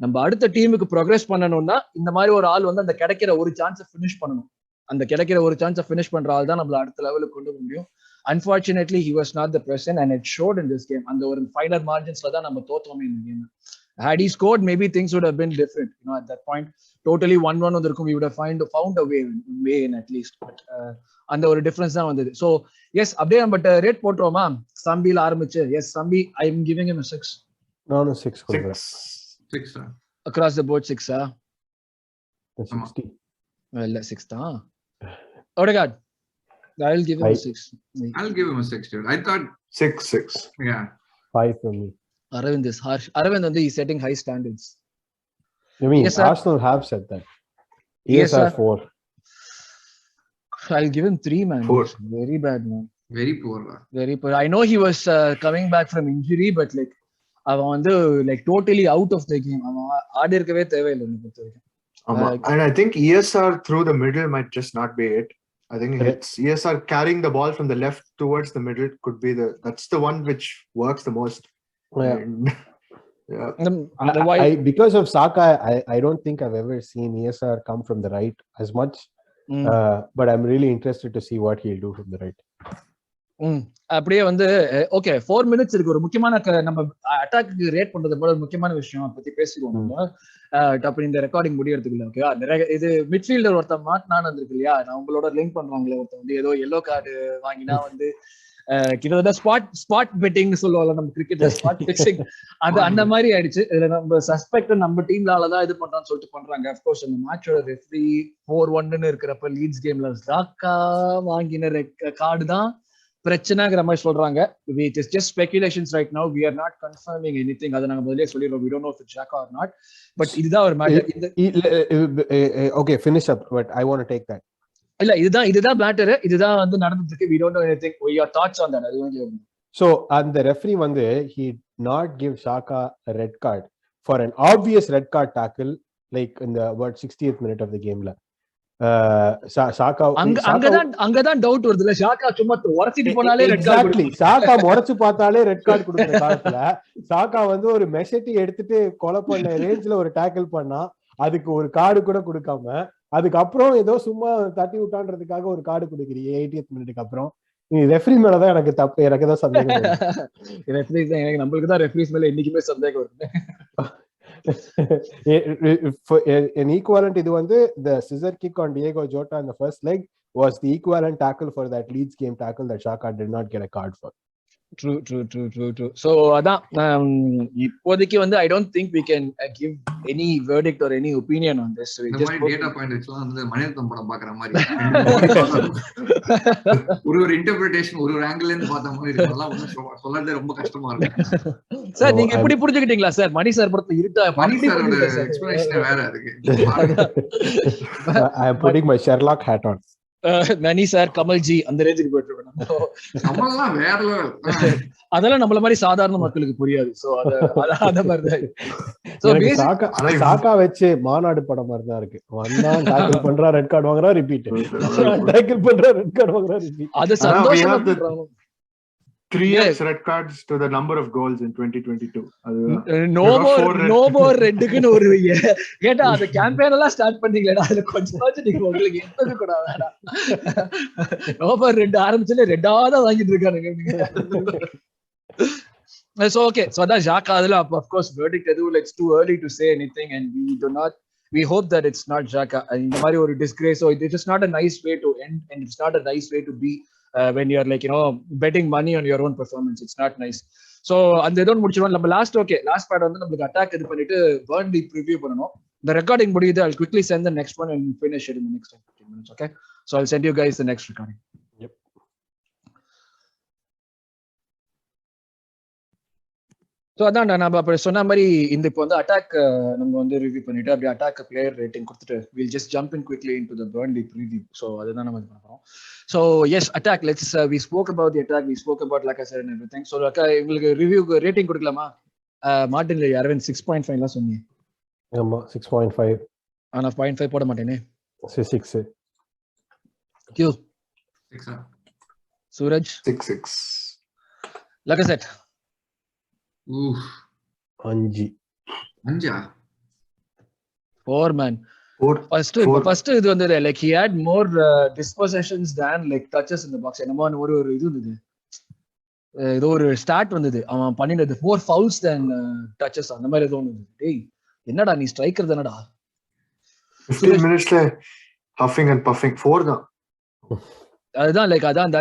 Speaker 1: நம்ம அடுத்த டீமுக்கு ப்ரோக்ரஸ் பண்ணணும்னா இந்த மாதிரி ஒரு ஆள் வந்து அந்த கிடைக்கிற ஒரு சான்ஸை ஃபினிஷ் பண்ணணும். அந்த கிடைக்கிற ஒரு சான்ஸை ஃபினிஷ் பண்ற ஆள் தான் நம்மள அடுத்த லெவலுக்கு கொண்டு முடியும். Unfortunately, he was not the person and it showed in this game. அந்த ஒரு ஃபைனல் மார்ஜின்ஸ்ல தான் நம்ம தோத்தோமே இந்த game. Had he scored, maybe things would have been different. You know, at that point, totally 1-1 வந்திருக்கும். We would have found a way in at least. But அந்த ஒரு difference தான் வந்தது. So yes, அப்படியே பட் ரேட் போட்டுருவோமா? சம்பில ஆரம்பிச்சு. Yes, Sambi, I am giving him a 6.
Speaker 3: நானும் 6 கொடுக்கிறேன்.
Speaker 4: 6
Speaker 1: across the board 6
Speaker 3: 60.
Speaker 1: இல்ல 6 தான். Odegaard, I'll give him a 6.
Speaker 4: I'll give him a 6 dude. I thought
Speaker 2: 6.
Speaker 4: Yeah,
Speaker 3: 5 for me.
Speaker 1: Aravind is harsh. Aravind is setting high standards.
Speaker 3: I mean,
Speaker 1: yes, sir.
Speaker 3: Arsenal have said that.
Speaker 1: Yes,
Speaker 3: ESR
Speaker 1: sir.
Speaker 3: 4.
Speaker 1: I'll give him 3, man.
Speaker 2: 4.
Speaker 1: Very bad, man.
Speaker 4: very poor.
Speaker 1: Very poor. I know he was coming back from injury, but like அவன் வந்து like totally out of the game. அவன் ஆடி இருக்கவே தேவையில்லை என்ன பொறுத்த வரைக்கும்.
Speaker 2: And I think ESR through the middle might just not be it. I think it's ESR carrying the ball from the left towards the middle could be that's the one which works the most.
Speaker 3: Yeah.
Speaker 2: And, yeah.
Speaker 3: Because of Saka, I don't think I've ever seen ESR come from the right as much. But I'm really interested to see what he'll do from the right.
Speaker 1: அப்படியே வந்து okay 4 minutes இருக்கு. ஒரு முக்கியமான நம்ம attack rate பண்றது போல ஒரு முக்கியமான விஷயம் பத்தி பேசிடுவோம். அப்படி இந்த ரெக்கார்டிங் முடியறதுக்குள்ள ஓகே, இது மிட்ஃபீல்டர் ஒருத்தன் மாட்டினான்னு வந்திருக்கு இல்லையா, நான் உங்களோட லிங்க் பண்றாங்களே, ஒருத்தன் வந்து ஏதோ எல்லோ கார்டு வாங்கினா வந்து கிட்டத்தட்ட ஸ்பாட் பெட்டிங் சொல்லுவாங்க நம்ம கிரிக்கெட்ல, ஸ்பாட் பிக்சிங், அது அந்த மாதிரி ஆயிடுச்சு. இதுல நம்ம சஸ்பெக்ட் நம்ம டீம்லாலதான் இது பண்றான்னு சொல்லிட்டு பண்றாங்க. அப்கோர்ஸ் அந்த மேட்சோட ரெஃப்ரி 4-1 இருக்கிறப்ப லீட்ஸ் கேம்ல சாக்கா வாங்கின கார்டு தான் பிரச்சனைங்கிற மாதிரி சொல்றாங்க. It is just speculations right now. We are not confirming anything. அத நாங்க முதல்லயே சொல்லிரோம். We don't know if it's Jacki or not. But இதுதான் ஒரு matter.
Speaker 3: Okay, finish up. But I want to take that.
Speaker 1: இல்ல இதுதான் மேட்டர். இதுதான் வந்து நடந்துருக்கு. We don't know anything. What your thoughts on that? அதுவும் கேளுங்க.
Speaker 3: So and the referee வந்து he not give Saka a red card for an obvious red card tackle like in the 60th minute of the game la.
Speaker 1: அங்கதான் doubt வருதுல, சாக்கா சும்மா உரசிட்டு போனாலே red card.
Speaker 3: Exactly, சாக்கா முறைச்சு பார்த்தாலே ரெட் கார்டு கொடுக்குற காலத்துல சாக்கா வந்து ஒரு மெசேஜ் எடுத்துட்டு கொலை பண்ண ரேஞ்ச்ல ஒரு டேக்கிள் பண்ணா, அதுக்கு ஒரு கார்டு கூட கொடுக்காம அதுக்கப்புறம் ஏதோ சும்மா தட்டி விட்டான்றதுக்காக ஒரு கார்டு கொடுக்குறீங்க 80th மினிட்டுக்கு அப்புறம். ரெஃப்ரி மேலதான் எனக்கு தப்பு, எனக்கு தான் சந்தேகம்.
Speaker 1: ரெஃப்ரிஸ் தான், எனக்கு நம்மளுக்கு தான் ரெஃப்ரிஸ் மேல என்னைக்குமே சந்தேகம் வருது.
Speaker 3: An equivalent இது வந்து the scissor kick on Diego Jota in the first leg was the equivalent tackle for that Leeds game tackle that Xhaka did not get a card for.
Speaker 1: True. So அதான் இப்போதைக்கு வந்து I don't think we can give any verdict or any opinion on this. So we just
Speaker 4: data point வச்சலாம் வந்து மணிரத்னம் படம் பார்க்குற மாதிரி ஒரு interpretation ஒரு angle இருந்து பார்த்த மாதிரி இதெல்லாம் வந்து சொல்லறது ரொம்ப கஷ்டமா இருக்கு.
Speaker 1: சார் நீங்க எப்படி புரிஞ்சுக்கிட்டீங்களா சார்? மணி சார் படத்துல இருட்டா
Speaker 4: மணி சாரோட எக்ஸ்பிளனேஷன் வேற இருக்கு.
Speaker 3: I am putting my Sherlock hat on.
Speaker 1: Mani sir, Kamalji அந்த ரேஞ்சுக்கு போயிட்டு இருக்கோம். அதெல்லாம் நம்மள மாதிரி சாதாரண மக்களுக்கு புரியாது. சோ அத மாதிரிதான். சாக்கா வச்சு மாநாடு படம் மாதிரி தான் இருக்கு. வந்தா டாக்கிள் பண்றா, ரெட் கார்டு வாங்குறா, ரிப்பீட். டாக்கிள் பண்றா, ரெட் கார்டு வாங்குறா, ரிப்பீட். அது சந்தோஷமா பண்றாங்க.
Speaker 2: 3x red cards to the number of goals in 2022.
Speaker 1: No more ரெட்டுக்குன்னு ஒரு கேட்டா அந்த கேம்பெயின் எல்லாம் ஸ்டார்ட் பண்ணீங்களா? அதுல கொஞ்சமாச்சும் நீங்க உங்களுக்கு எத்தது கூட வேணாம். நோ மோர் ரெட் ஆரம்பிச்சல ரெட்டாதான் வாங்கிட்டு இருக்கானுங்க. So okay, so அதான் ஜாக்கா அதுல of course verdict எதுவும், it's too early to say anything and we hope that it's not Jacka. இந்த மாதிரி ஒரு disgrace. So it is not a nice way to end, and it's not a nice way to be when you're like, betting money on your own performance. It's not nice. So அந்த இதோட முடிச்சிடுவோம். நம்ம last part வந்து நம்மளுக்கு attack இது பண்ணிட்டு Burnley preview பண்ணணும். The recording முடியுது. I'll quickly send the next one and finish it in the next 15 minutes. Okay, so I'll send you guys the next recording.
Speaker 3: Yep.
Speaker 1: So அதான் நம்ம அப்போ சொன்ன மாதிரி இந்த இப்போ வந்து அட்டாக் நம்ம வந்து ரிவ்யூ பண்ணிட்டு அப்படியே அட்டாக் பிளேயர் ரேட்டிங் கொடுத்துட்டு will just jump in quickly into the Burnley preview. So அதுதான் நம்ம இது பண்ணுறோம். So yes attack let's we spoke about the attack, we spoke about like I said and everything. So அக்கா உங்களுக்கு ரிவ்யூக்கு rating கொடுக்கலாமா? Martin Aravind 6.5 சொன்னீங்க.
Speaker 3: ஆமா 6.5.
Speaker 1: ஆனா 0.5 போட மாட்டேனே.
Speaker 3: 6.
Speaker 1: Q
Speaker 4: 6.
Speaker 1: Suraj
Speaker 2: 6.
Speaker 1: Like I said
Speaker 3: 5.
Speaker 1: 4 man. First இது வந்து like he had more dispossessions than like touches in the box. என்னமோ ஒரு இது இருந்தது, ஏதோ ஒரு ஸ்டார்ட் வந்தது அவன் பண்ணினது 4 fouls than touches அந்த மாதிரி ஏதோ ஒன்று. டேய் என்னடா நீ ஸ்ட்ரைக்கர் தானடா.
Speaker 2: 15 minutesல huffing and puffing 4 தான்.
Speaker 1: அதுதான் லைக் அதான்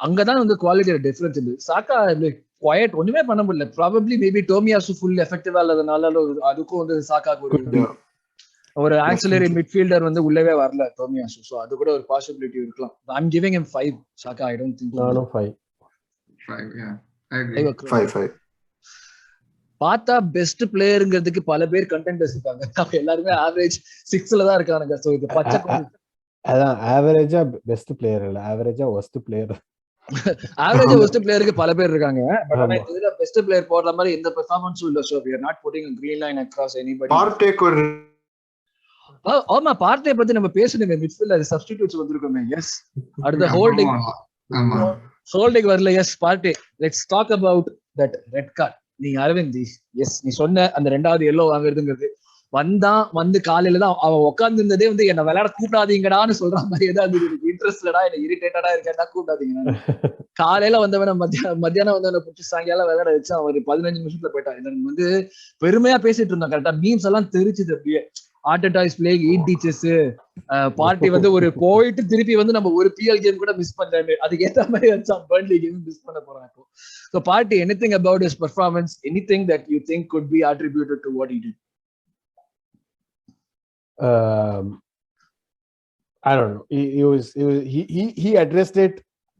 Speaker 1: அங்கதான் வந்து குவாலிட்டி டிஃபரன்ஸ் இருக்கு. சாக்கா லைக் குவைட் ஒண்ணுமே பண்ண முடியல. ப்ராபப்லி மேபி டோமியாசு ஃபுல் எஃபெக்டிவா இல்லாதனால அதுக்கும் வந்து சாக்காக்கு ஒரு ஆக்சிலரி மிட்ஃபீல்டர் வந்து உள்ளவே வரல டோமியாசு. ஸோ அது கூட ஒரு பாசிபிலிட்டி இருக்கலாம். I'm giving him 5. சாக்கா ஐ டோன்ட் திங்க்.
Speaker 3: நானும் 5.
Speaker 1: பார்த்தா பெஸ்ட் பிளேயருங்கிறதுக்கு பல பேர் கண்டெண்டர்ஸ் இருக்காங்க. எல்லாருமே ஆவரேஜ் 6ல தான் இருக்கானுங்க. ஸோ இது பச்சை
Speaker 3: அதான் ஆவரேஜா பெஸ்ட் பிளேயர் இல்ல, ஆவரேஜா வொஸ்ட் பிளேயர்.
Speaker 1: ஆவரேஜ் வொஸ்ட் பிளேயருக்கு பல பேர் இருக்காங்க. பட் ஆனா இதுல பெஸ்ட் பிளேயர் போடுற மாதிரி எந்த பெர்ஃபார்மன்ஸும் இல்ல. So we are not putting a green line across anybody. ஆமா பார்ட்டே பத்தி நம்ம பேசணுமே. மிட்ஃபீல்டர் சப்ஸ்டிட்யூட்ஸ் வந்திருக்கோமே. எஸ் அடுத்த ஹோல்டிங் வரல. Yes Partey let's talk about that red card. நீ அரவிந்த் எஸ் நீ சொன்ன அந்த 2வது எல்லோ வாங்குறதுங்கிறது வந்து காலையில தான் அவன் உட்கார்ந்து இருந்ததே வந்து என்ன விளையாட கூப்பிடாதீங்கடான்னு சொல்ற மாதிரி ஏதாவது இன்ட்ரெஸ்டடா என்ன இரிட்டேட்டடா இருக்கேன்னா கூப்பிடாதீங்க. காலையில வந்தவன மத்தியானம் வந்தவனை பிடிச்சி சாயங்காலம் விளையாட வச்சு அவன் ஒரு 15 நிமிஷத்துல போயிட்டான். எனக்கு வந்து பெருமையா பேசிட்டு இருந்தான். கரெக்டா மீம்ஸ் எல்லாம் தெரிச்சுது. அப்படியே Arteta is playing 8 teachers party வந்து ஒரு போயிட்டு திருப்பி வந்து நம்ம ஒரு PL கேம் கூட மிஸ் பண்ணல. அதுக்கு ஏத்த மாதிரி வச்சா Burnley கேம் மிஸ் பண்ண போறான். So party, anything about his performance, anything that you think could be attributed to what he did?
Speaker 3: I don't know. He addressed it.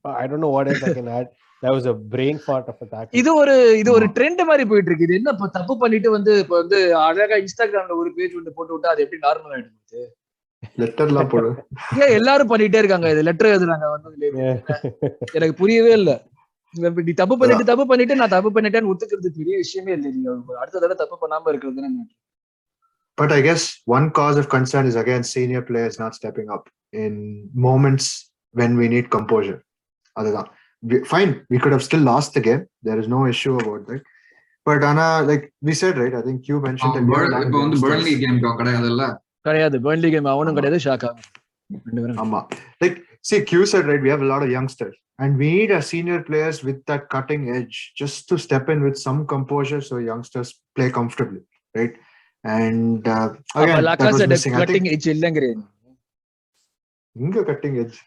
Speaker 3: I don't know what else I can add. That was a brain fart of attack.
Speaker 1: இது ஒரு trend மாதிரி போயிட்டு இருக்கு. இது என்ன இப்ப தப்பு பண்ணிட்டு வந்து இப்ப வந்து அழகா இன்ஸ்டாகிராம்ல ஒரு பேஜ் வந்து போட்டு விட்டா அது எப்படி நார்மல் ஆயிடுச்சு?
Speaker 2: லெட்டர்லாம் போடு.
Speaker 1: எல்லாரும் பண்ணிட்டே இருக்காங்க. இது லெட்டர் எழுதுறாங்க வந்ததுல. எனக்கு புரியவே இல்ல. நீ தப்பு பண்ணிட்டு நான் தப்பு பண்ணிட்டேன்னு ஒத்துக்கிறது பெரிய விஷயமே இல்லை. நீங்க அடுத்த தடவை தப்பு பண்ணாம இருக்கிறது.
Speaker 2: But I guess one cause of concern is again senior players not stepping up in moments when we need composure. Adhaan. Fine, we could have still lost the game. There is no issue about that. But Anna, like we said, right? I think you mentioned that
Speaker 4: Burnley game
Speaker 1: kadayadu. Burnley game avanum kadayadu. Shaka.
Speaker 2: Amma. Like see, Q said, right? We have a lot of youngsters. And we need our senior players with that cutting edge just to step in with some composure so youngsters play comfortably, right? And again, that was missing.
Speaker 1: Cutting edge illangre.
Speaker 2: Inga cutting edge.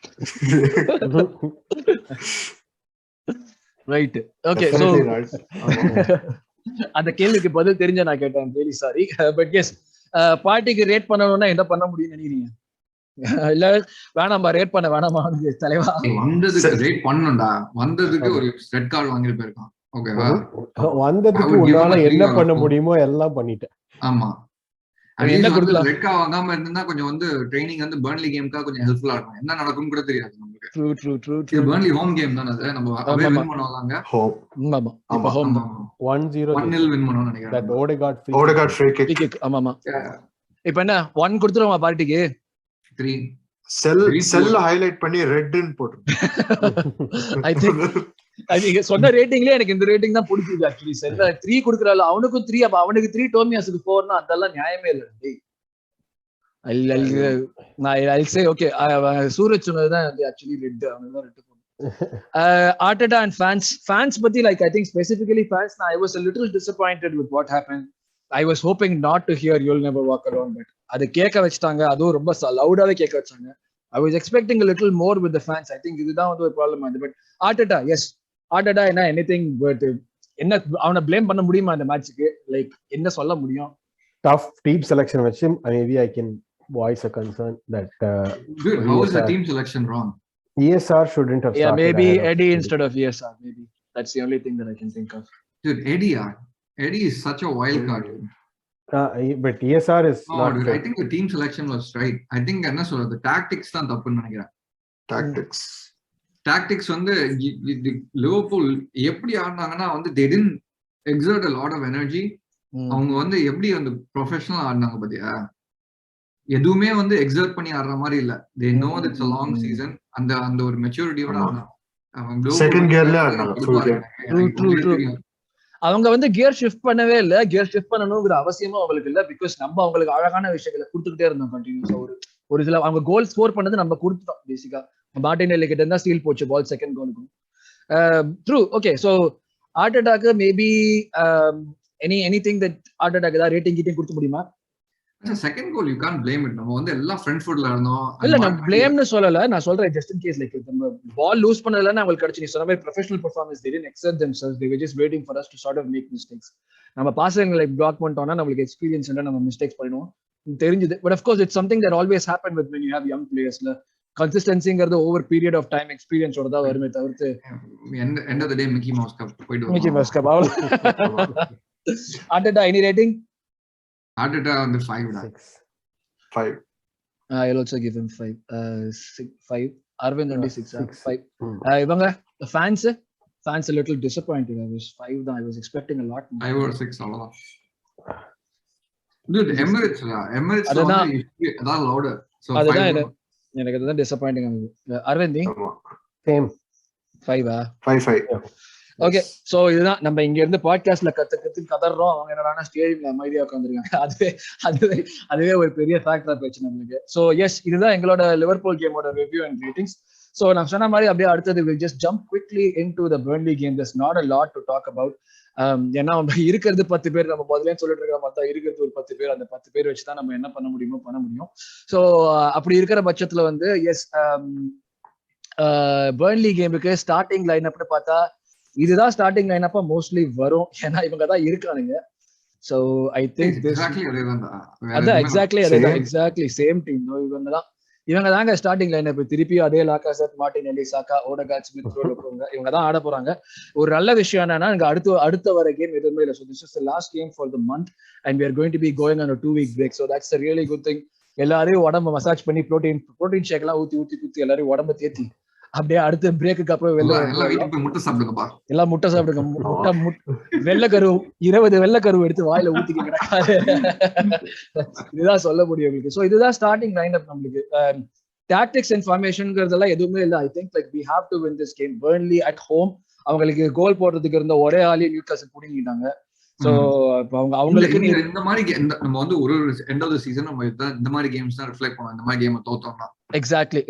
Speaker 1: Right. Okay.
Speaker 2: Definitely
Speaker 1: so அந்த கேள்விக்கு பதில் தெரிஞ்ச நான் கேட்டேன். Very sorry. But S பார்ட்டிக்கு rate பண்ணணும்னா என்ன பண்ண முடியும்னு நினைக்கிறீங்க? இல்ல வேணாம்பா ரேட் பண்ண வேணாமா தலைவா?
Speaker 4: வந்ததுக்கு ரேட் பண்ணணும்டா. வந்ததுக்கு ஒரு ரெட் கார்டு வாங்கிட்டு போயிருக்கான். ஓகேவா?
Speaker 3: வந்ததுக்கு உன்னால என்ன பண்ண முடியுமோ எல்லாம் பண்ணிட்டேன்.
Speaker 4: ஆமா. என்ன கொடுக்கலாம்? ரெட் கார்டு வாங்காம இருந்தா கொஞ்சம் வந்து ட்ரெய்னிங் வந்து Burnley கேம்க்கு கொஞ்சம் ஹெல்ப்ஃபுல்லா இருக்கும். என்ன நடக்கும்னு கூட தெரியாது நமக்கு.
Speaker 1: ட்ரூ.
Speaker 4: இது Burnley ஹோம் கேம் தான. அது நம்ம அவே வின் பண்ணுவாங்க.
Speaker 2: ஹோம்.
Speaker 1: ஆமா. இப்ப ஹோம்
Speaker 3: 1-0
Speaker 4: வின் பண்ணுவாங்க நினைக்கிறேன்.
Speaker 3: that Odegaard
Speaker 2: free kick.
Speaker 1: ஆமா. இப்ப என்ன 1 கொடுத்துறோமா பார்ட்டிக்கு?
Speaker 4: 3
Speaker 2: செல் ஹைலைட் பண்ணி ரெட் ன்னு போட்டு.
Speaker 1: I think சொன்ன ரேட்டிங்லயே எனக்கு இந்த ரேட்டிங் தான் பிடிச்சது. ஆக்சுவலி செல்ல 3 கொடுக்கறால அவனுக்கும் 3. அப்ப அவனுக்கு 3 டோமியாஸுக்கு 4னா அதெல்லாம் நியாயமே இல்ல. டேய் I'll say okay. சூரஜ் சொன்னதுதான் ஆக்சுவலி ரெட். அவனுக்கு ரெட் போடு. Arteta and fans பத்தி like I think specifically fans I was a little disappointed with what happened. I was hoping not to hear You'll Never Walk Alone, but அது கேட்க வச்சிட்டாங்க. அதுவும் ரொம்ப லவுடாவே கேட்க வச்சாங்க. I was expecting a little more with the fans. I think இதுதான் வந்து ஒரு ப்ராப்ளம் ஆகுது. பட் Arteta, yes, Arteta என்ன anything but என்ன அவனை blame பண்ண முடியுமா அந்த மேட்ச்க்கு? லைக் என்ன சொல்ல முடியும்?
Speaker 3: Tough team selection வச்சு maybe I can voice a concern that
Speaker 4: dude, how is the team selection wrong?
Speaker 3: ESR shouldn't have started.
Speaker 1: Yeah, maybe Eddie instead of ESR. Maybe that's the only thing that I can think of.
Speaker 4: Dude, Eddie is such a wild card.
Speaker 3: But ESR is not.
Speaker 4: Dude, I think the team selection was right. I think என்ன சொல்றது, tactics தான் தப்புன்னு நினைக்கிறேன். Tactics வந்து Liverpool எப்படி ஆடினாங்கன்னா வந்து they didn't exert a lot of energy. அவங்க வந்து எப்படி வந்து ப்ரொஃபஷனல் ஆடினாங்க பாத்தியா, எதுவுமே வந்து எக்ஸர்ட் பண்ணி ஆடுற மாதிரி இல்ல. they know that it's a long season. அந்த ஒரு மெச்சூரிட்டியோட ஆடுனாங்க.
Speaker 2: செகண்ட் கியர்ல ஆடுனாங்க.
Speaker 1: அவங்க வந்து கியர் ஷிஃப்ட் பண்ணவே இல்ல. கியர் ஷிஃப்ட் பண்ணணுங்கிற அவசியமும் அவங்களுக்கு இல்ல. பிகாஸ் நம்ம அவங்களுக்கு அழகான விஷயங்களை கொடுத்துக்கிட்டே இருந்தோம் கண்டினியூஸா. ஒரு சில அவங்க கோல் ஸ்கோர் பண்ணது நம்ம கொடுத்துட்டோம். பேசிக்கா மார்டினெல்லி கிட்ட இருந்தா ஸ்டீல் போச்சு பால் செகண்ட் கோலுக்கும். ட்ரூ. ஓகே, சோ ஆர்டெட்டாக்கு மேபி எனிதிங் தட் ஆர்டெட்டாக்கு தான் ரேட்டிங் கிட்டே கொடுக்க முடியுமா?
Speaker 4: Second goal you can't blame it. நம்ம வந்து எல்லாம் ஃப்ரண்ட் ஃபுட்ல இருந்தோம்.
Speaker 1: இல்ல நான் ப்ளேம்னு சொல்லல, நான் சொல்றேன் ஜஸ்ட் இன் கேஸ் லைக் நம்ம பால் லூஸ் பண்ணலன்னா அவங்களுக்கு கிடைச்சு. நீ சொன்ன மாதிரி professional performance they didn't exert themselves. They were just waiting for us to sort of make mistakes. நம்ம பாசிங் லைக் பிளாக் பண்ணிட்டோம்னா நம்மளுக்கு எக்ஸ்பீரியன்ஸ் என்ன, நம்ம மிஸ்டேக்ஸ் பண்ணுவோம் தெரிஞ்சது. But of course it's something that always happen with when you have young players. கன்சிஸ்டன்சிங்கிறது over period of time எக்ஸ்பீரியன்ஸோட தான் வருமே தவிர்த்து
Speaker 4: end of the day Mickey Mouse cup போய்டுவோம்.
Speaker 1: Mickey Mouse cup Arteta any rating?
Speaker 4: Arteta வந்து 5.
Speaker 1: I'll also give him 5. 5. Arvind only 6. 5. இவங்க fans a little disappointed. I was 5 தான். I was expecting a lot more.
Speaker 4: 5 or 6 அவ்வளவுதான். Dude, Emirates அதான் louder. So
Speaker 1: அதுதான் எனக்கு அதுதான் disappointing ஆகுது. Aravind
Speaker 3: same
Speaker 1: 5.
Speaker 2: 5.
Speaker 1: Okay, so இதுதான் நம்ம இங்க இருந்து பாட்காஸ்ட்ல கதறோம். அவங்க என்னடா ஸ்டேடியம்ல அமைதியா உட்காந்துருக்காங்க. அதுவே ஒரு பெரிய ஃபேக்டரா போச்சு நம்மளுக்கு. சோ எஸ், இதுதான் எங்களோட லிவர்பூல் கேமோட ரிவ்யூ அண்ட் ரேட்டிங்ஸ். சோ நான் சொன்ன மாதிரி அப்படியே அடுத்தது we'll just jump quickly into the Burnley game. There's not a lot to talk about. ஏன்னா இருக்கிறது 10 பேர். நம்ம முதல்ல சொல்லிட்டு இருக்க பார்த்தா இருக்கிறது ஒரு 10 பேர். அந்த 10 பேர் வச்சுதான் நம்ம என்ன பண்ண முடியும். சோ அப்படி இருக்கிற பட்சத்துல வந்து எஸ், Burnley கேமுக்கு ஸ்டார்டிங் லைன் அப்னு பார்த்தா இதுதான் ஸ்டார்டிங் லைன் அப்பா மோஸ்ட்லி வரும். ஏன்னா இவங்க தான் இருக்கானுங்க. So I think exactly same team. இவங்க தாங்க ஸ்டார்டிங் லைன். இப்ப திருப்பி அதே லாகாசெட், மார்டினெல்லி, சாக்கா, ஓடகார்ட், ஸ்மித் ரோ இவங்க தான் ஆட போறாங்க. ஒரு நல்ல விஷயம் என்னன்னா இங்க அடுத்த வர கேம் எதுவுமே இல்லை. So this is the last game for the month and we are going to be going on a 2-week break. So that's a really good thing. எல்லாரையும் உடம்ப மசாஜ் பண்ணி புரோட்டீன் ஷேக் எல்லாம் ஊத்தி எல்லாரையும் உடம்ப தேத்தி அப்படியே அடுத்த பிரேக்குக்கு அப்புறம் எல்லாம் முட்டை சாப்பிடுங்க. வெள்ளைக்கரு 20 வெள்ளைக்கரு எடுத்து வாயில ஊத்திக்க. இதுதான் சொல்ல முடியும் உங்களுக்கு. சோ இதுதான் ஸ்டார்டிங் லைன் அப். நம்மளுக்கு டாக்டிக்ஸ் அண்ட் ஃபார்மேஷன்ங்கிறதெல்லாம் எதுவுமே இல்லை. I think like we have to win this game. Burnley at home அவங்களுக்கு கோல் போடுறதுக்கு இருந்த ஒரே ஆளே நியூகாசில் புடிங்கிட்டாங்க. சோ அவங்களுக்கு
Speaker 4: இந்த மாதிரி நம்ம வந்து ஒரு எண்ட் ஆஃப் தி சீசன் நம்ம இந்த மாதிரி கேம்ஸ் தான் ரிஃப்ளெக்ட் பண்ணுவோம். இந்த மாதிரி கேம் தோத்தோம்னா எக்ஸாக்ட்லி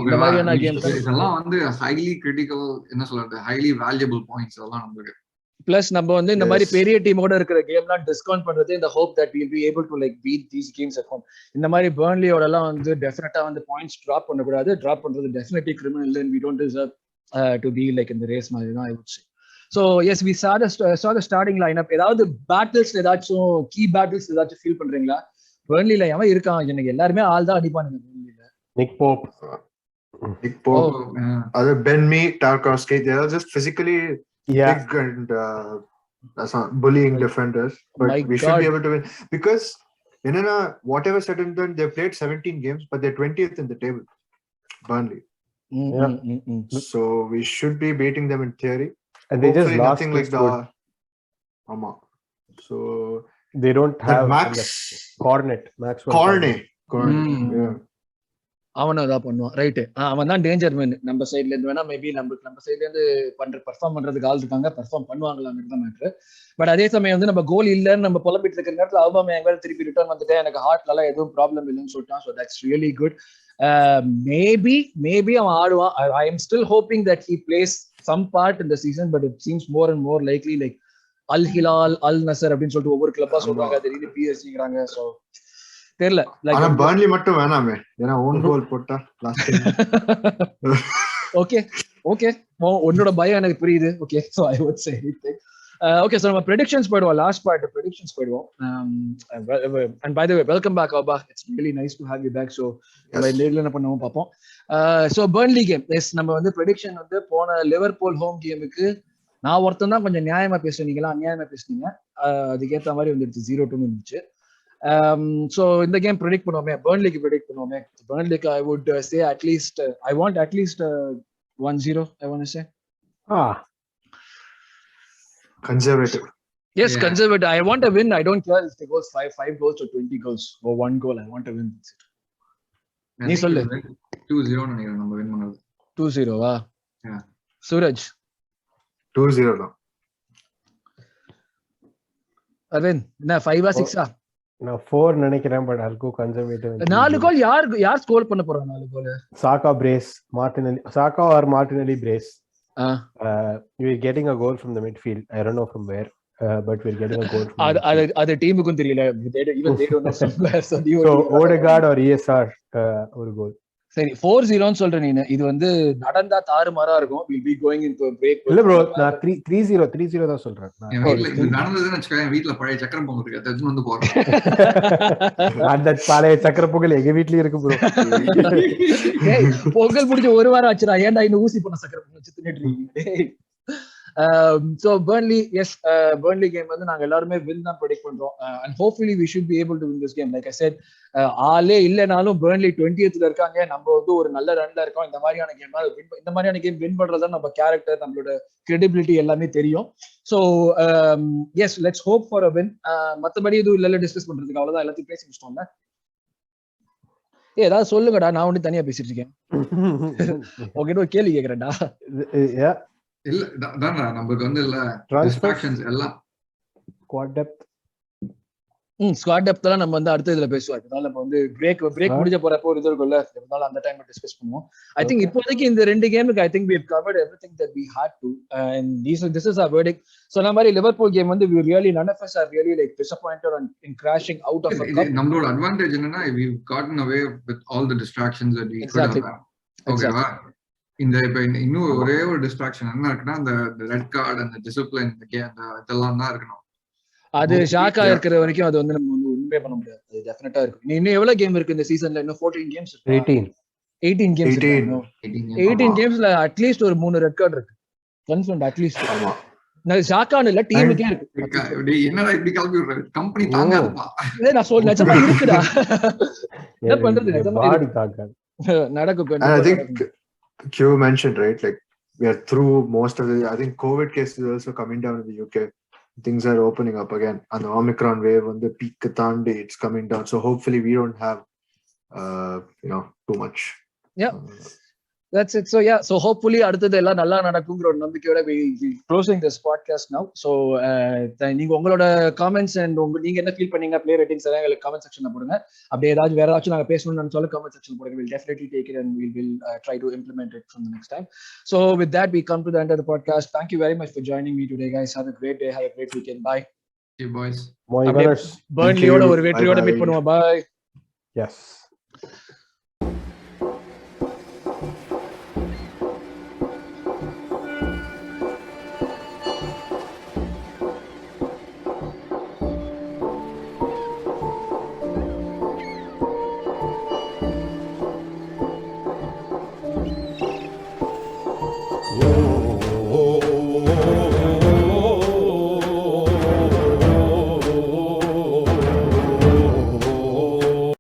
Speaker 4: இந்த மாதிரியான கேம்ஸ் இதெல்லாம் வந்து ஹைலி கிரிட்டிக்கல், என்ன சொல்றது, ஹைலி வேல்யூபிள் பாயிண்ட்ஸ் எல்லாம் நமக்கு. பிளஸ் நம்ம வந்து இந்த மாதிரி பெரிய டீமோட இருக்கிற கேம்லாம் டிஸ்கவுண்ட் பண்றது இந்த hope that we'll be able to like beat these games at home. இந்த மாதிரி பர்ன்லியோட எல்லாம் வந்து டெஃபினட்டா வந்து பாயிண்ட்ஸ் டிராப் பண்ணக்கூடாது. டிராப் பண்றது definitely criminal and we don't deserve to be like in the race மாதிரி தான் I would say. So yes, we saw the starting lineup. ஏதாவது பேட்டில்ஸ், ஏதாச்சும் கீ பேட்டில்ஸ் ஏதாச்சும் ஃபீல் பண்றீங்களா? பர்ன்லில எவன் இருக்கான்? எனக்கு எல்லாருமே ஆள் தான் அடிப்பானுங்க பர்ன்லில.
Speaker 2: நிக் போப், அது பென்மி, டார்கோவ்ஸ்கி, they are just physically big and bullying defenders, but we should be able to win because enna whatever said and done, they played 17 games but they're 20th in the table, Burnley. So we should be beating them in theory. And they just lost like the so
Speaker 3: they don't have
Speaker 2: Maxwell. Yeah.
Speaker 1: அவனும் அதான் பண்ணுவான். Right, அவன் தான் danger man. நம்ம சைட்ல இருந்து வேணா maybe நம்ம சைட்ல இருந்து பெர்ஃபார்ம் பண்றதுக்கு ஆள் இருக்காங்க. பெர்ஃபார்ம் பண்ணுவாங்களாங்கிறது தான் மேட்ரு. பட் அதே சமயம் வந்து நம்ம கோல் இல்லைன்னு நம்ம புலம்பிட்டு இருக்கிற நேரத்தில் அவுபாமேயாங் திருப்பி ரிட்டர்ன் வந்துட்டு எனக்கு ஹார்ட்ல எல்லாம் எதுவும் ப்ராப்ளம் இல்லைன்னு சொல்லிட்டான். So that's really good. Maybe அவன் ஆடுவான். I am still hoping that he plays some part in the season, but it seems more and more likely like அல் ஹிலால், அல் நசர் அப்படின்னு சொல்லிட்டு ஒவ்வொரு கிளப்பா சொல்றாங்க. திடீர்னு பிஎஸ்ஜிங்கறாங்க. சோ தெரியல.
Speaker 2: ஆனா பர்ன்லி மட்டும் வேணாமே, ஏன்னா ஓன் கோல் போட்டா லாஸ்ட் டைம்.
Speaker 1: ஓகே உன்னோட பயம் எனக்கு புரியுது. Okay, so I would say anything. Okay, so நம்ம predictions போய்டுவோம். லாஸ்ட் பார்ட் predictions போய்டுவோம். And by the way, welcome back Abba. It's really nice to have you back. So நம்ம நேர்ல என்ன பண்ணுவோம் பாப்போம். So Burnley game, yes, நம்ம வந்து prediction வந்து போன லிவர்பூல் ஹோம் கேமுக்கு நான் ஒருத்தன் தான் கொஞ்சம் நியாயமா பேசுனீங்களா, அநியாயமா பேசுனீங்க. அதுக்கேற்ற மாதிரி வந்துருச்சு 0-2 இருந்துச்சு. So இந்த கேம் ப்ரெடிக்ட் பண்ணுவோமே, பர்ன்லிக்கு ப்ரெடிக்ட் பண்ணுவோமே. பர்ன்லிக்கு I would say at least I want at least 1-0. I want to say
Speaker 2: conservative.
Speaker 1: Yes, yeah. Conservative. I want a win. I don't care if it goes 5 goals or 20 goals or 1 goal. I want a win. நீ சொல்லு.
Speaker 4: 2-0 நினைக்கிறேன் நம்ம win பண்ணது.
Speaker 1: 2-0 வா?
Speaker 4: Yeah.
Speaker 1: Suraj
Speaker 2: 2-0 தான்.
Speaker 1: அரவிந்த் என்ன 5 6
Speaker 3: நான் 4 நினைக்கிறேன், பட் I'll go conservative.
Speaker 1: 4 கோல் யார் ஸ்கோர் பண்ண போறாங்க? 4 கோல்
Speaker 3: சாகா brace, Martinelli, Saka or Martinelli brace. We're getting a goal from the midfield. I don't know from where, but we're getting a goal from
Speaker 1: அது டீமுக்கும் தெரியல. Even they don't know somewhere. So
Speaker 3: Odegaard or ESR ஒரு கோல்.
Speaker 1: சரி 4-0 ன்னு சொல்ற நீ. இது வந்து நடந்தா தாறுமாறா இருக்கும். We'll be going into a break.
Speaker 3: இல்ல bro, நான் 3-0 தான் சொல்றேன்.
Speaker 4: இது நடந்ததுன்னு வெச்சுக்க, வீட்ல பழைய சக்கரம் பொங்கல் இருக்கு, அது வந்து போறோம்.
Speaker 3: அந்த பழைய சக்கரம் பொங்கல் எங்க வீட்லயே இருக்கு bro.
Speaker 1: பொங்கல் முடிஞ்ச ஒரு வாரம் ஆச்சுடா, ஏன்டா இன்னும் ஊசி பண்ண சக்கரம் பொங்கல் வச்சு தின்னுட்டு இருக்கீங்க? So Burnley, yes, Burnley game வந்து நாங்க எல்லாரும் win தான் predict பண்றோம். And hopefully we should be able to win this game. Like I said, ஆளே இல்லனாலும் Burnley 20th ல இருக்காங்க, நம்ம வந்து ஒரு நல்ல ரன்ல இருக்கோம். இந்த மாதிரியான கேம் வின் பண்றதா நம்ம கேரக்டர், நம்மளோட credibility எல்லாமே தெரியும். So yes, let's hope for a win. மத்தபடி இது இல்ல டிஸ்கஸ் பண்றதுக்கு அவ்வளவுதான், எல்லாத்தையும் பேசி முடிச்சிட்டோம்ல. ஏதாவது சொல்லுங்கடா, நான் ஒண்ணு தனியா பேசிட்டு இருக்கேன். ஓகே, ஒரு கேள்வி கேக்குறேன்டா.
Speaker 4: இல்ல தான்டா, நமக்கு வந்து இல்ல டிஸ்ட்ராக்ஷன்ஸ் எல்லாம்
Speaker 3: ஸ்குவாட் டெப்த்
Speaker 1: ஸ்குவாட் டெப்த்லாம் நம்ம வந்து அடுத்த இதுல பேசுவோம். அதனால நம்ம வந்து பிரேக் முடிஞ்ச போறப்போ ஒரு இது இருக்கும்ல, அதனால அந்த டைம்ல டிஸ்கஸ் பண்ணுவோம். ஐ திங்க் இப்போதைக்கு இந்த 2 கேமுக்கு I think we have covered everything that we had to, and this is our verdict. சொன்ன மாதிரி லிவர்பூல் கேம் வந்து we really, none of us are really like disappointed in crashing out of a cup.
Speaker 4: நம்மளோட advantage என்னன்னா we've gotten away with all the distractions that we could have. ஓகேவா? இந்த இப்ப இன்னும் ஒரே ஒரு டிஸ்ட்ராக்ஷன் என்ன இருக்குன்னா, அந்த ரெட் கார்டு, அந்த டிசிப்ளின், இதெல்லாம் தான் இருக்கணும்.
Speaker 1: அது ஷாக்கா இருக்கிற வரைக்கும் அது வந்து நம்ம வந்து ஒண்ணுமே பண்ண முடியாது. அது டெஃபினட்டா இருக்கு. இன்னும் எவ்வளவு கேம் இருக்கு இந்த சீசன்ல? இன்னும் 14 கேம்ஸ் இருக்கு. 18 கேம்ஸ் இருக்கு. 18 கேம்ஸ்ல அட்லீஸ்ட் ஒரு 3 ரெட் கார்டு இருக்கு கன்ஃபர்ம்ட் அட்லீஸ்ட். நான் ஷாக்கான இல்ல, டீமுக்கே இருக்கு.
Speaker 4: என்னடா இப்படி கிளப்பி விடுற, கம்பெனி தாங்காதுப்பா.
Speaker 1: இல்ல நான் சொல்ல நிஜமா இருக்குடா. என்ன பண்றது, நிஜமா நடக்கும்.
Speaker 2: I think Q mentioned, right, like we are through most of the, I think COVID cases also coming down in the UK. Things are opening up again, and the Omicron wave on the peak thandi, it's coming down, so hopefully we don't have too much.
Speaker 1: Yeah, that's it. So yeah, so hopefully அடுத்தது எல்லாம் நல்லா நடக்கும்ங்கற ஒரு நம்பிக்கையோட we closing this podcast now. So நீங்க உங்களோட comments and நீங்க என்ன feel பண்ணீங்க, play ratings எல்லாம் எங்களுக்கு comment sectionல போடுங்க. அப்படியே ஏதாவது வேற ஏதாச்சும் நாங்க பேசணும்னு நினைச்சாலும் comment section போடுங்க. We'll definitely take it and we will try to implement it from the next time. So with that, we come to the end of the podcast. Thank you very much for joining me today, guys. Have a great day, have a great weekend. Bye.
Speaker 4: Hey boys.
Speaker 3: Bye.
Speaker 1: Burnley ஓட ஒரு வெற்றியோட meet பண்ணுவோம். Bye.
Speaker 3: Yes.